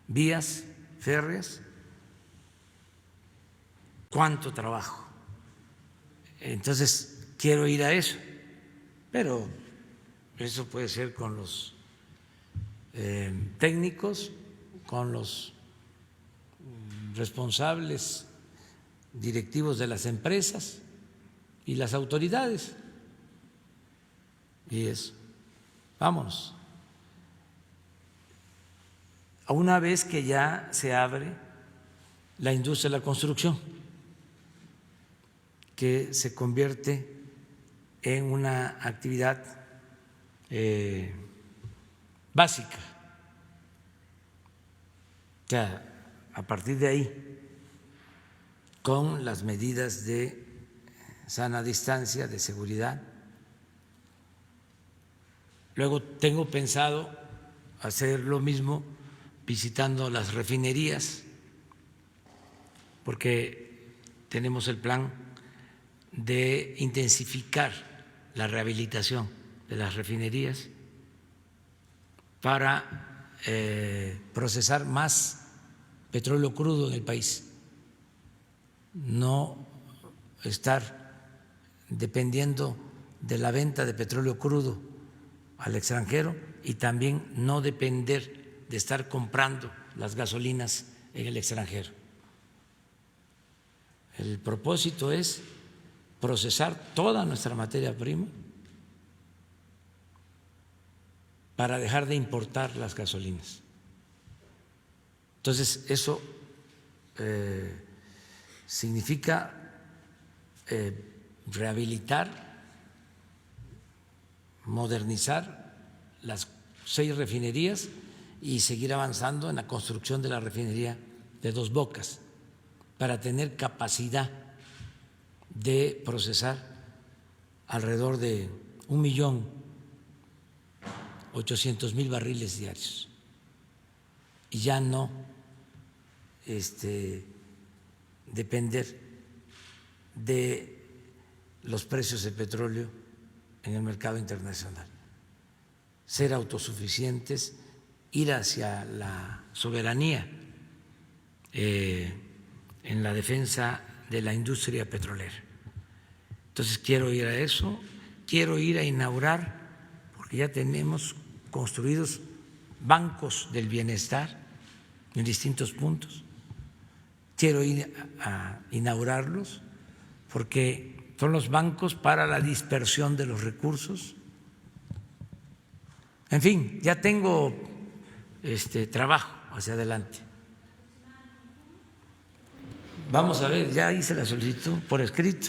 vías férreas. ¿Cuánto trabajo? Entonces, quiero ir a eso, pero eso puede ser con los técnicos, con los responsables directivos de las empresas y las autoridades. Y eso, vámonos. A una vez que ya se abre la industria de la construcción, que se convierte en una actividad básica. O sea, a partir de ahí, con las medidas de sana distancia, de seguridad. Luego tengo pensado hacer lo mismo visitando las refinerías, porque tenemos el plan de intensificar la rehabilitación de las refinerías para procesar más petróleo crudo en el país, no estar dependiendo de la venta de petróleo crudo al extranjero y también no depender de estar comprando las gasolinas en el extranjero. El propósito es procesar toda nuestra materia prima para dejar de importar las gasolinas. Entonces, eso significa rehabilitar, modernizar las 6 refinerías y seguir avanzando en la construcción de la refinería de Dos Bocas para tener capacidad de procesar alrededor de 1.800.000 barriles diarios y ya no depender de los precios del petróleo en el mercado internacional, ser autosuficientes, ir hacia la soberanía en la defensa de la industria petrolera. Entonces quiero ir a eso, quiero ir a inaugurar, porque ya tenemos construidos bancos del bienestar en distintos puntos. Quiero ir a inaugurarlos porque son los bancos para la dispersión de los recursos. En fin, ya tengo trabajo hacia adelante. Vamos a ver, ya hice la solicitud por escrito.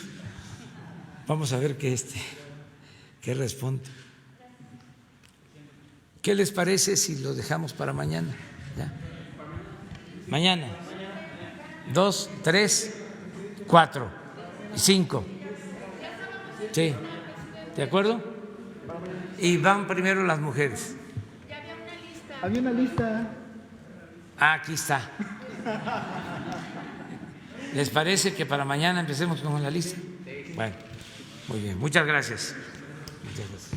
Vamos a ver qué responde. ¿Qué les parece si lo dejamos para mañana? ¿Ya? Mañana. 2, 3, 4 y 5. Sí. ¿De acuerdo? Y van primero las mujeres. Ya había una lista. Había una lista. Ah, aquí está. ¿Les parece que para mañana empecemos con la lista? Bueno, muy bien. Muchas gracias. Muchas gracias.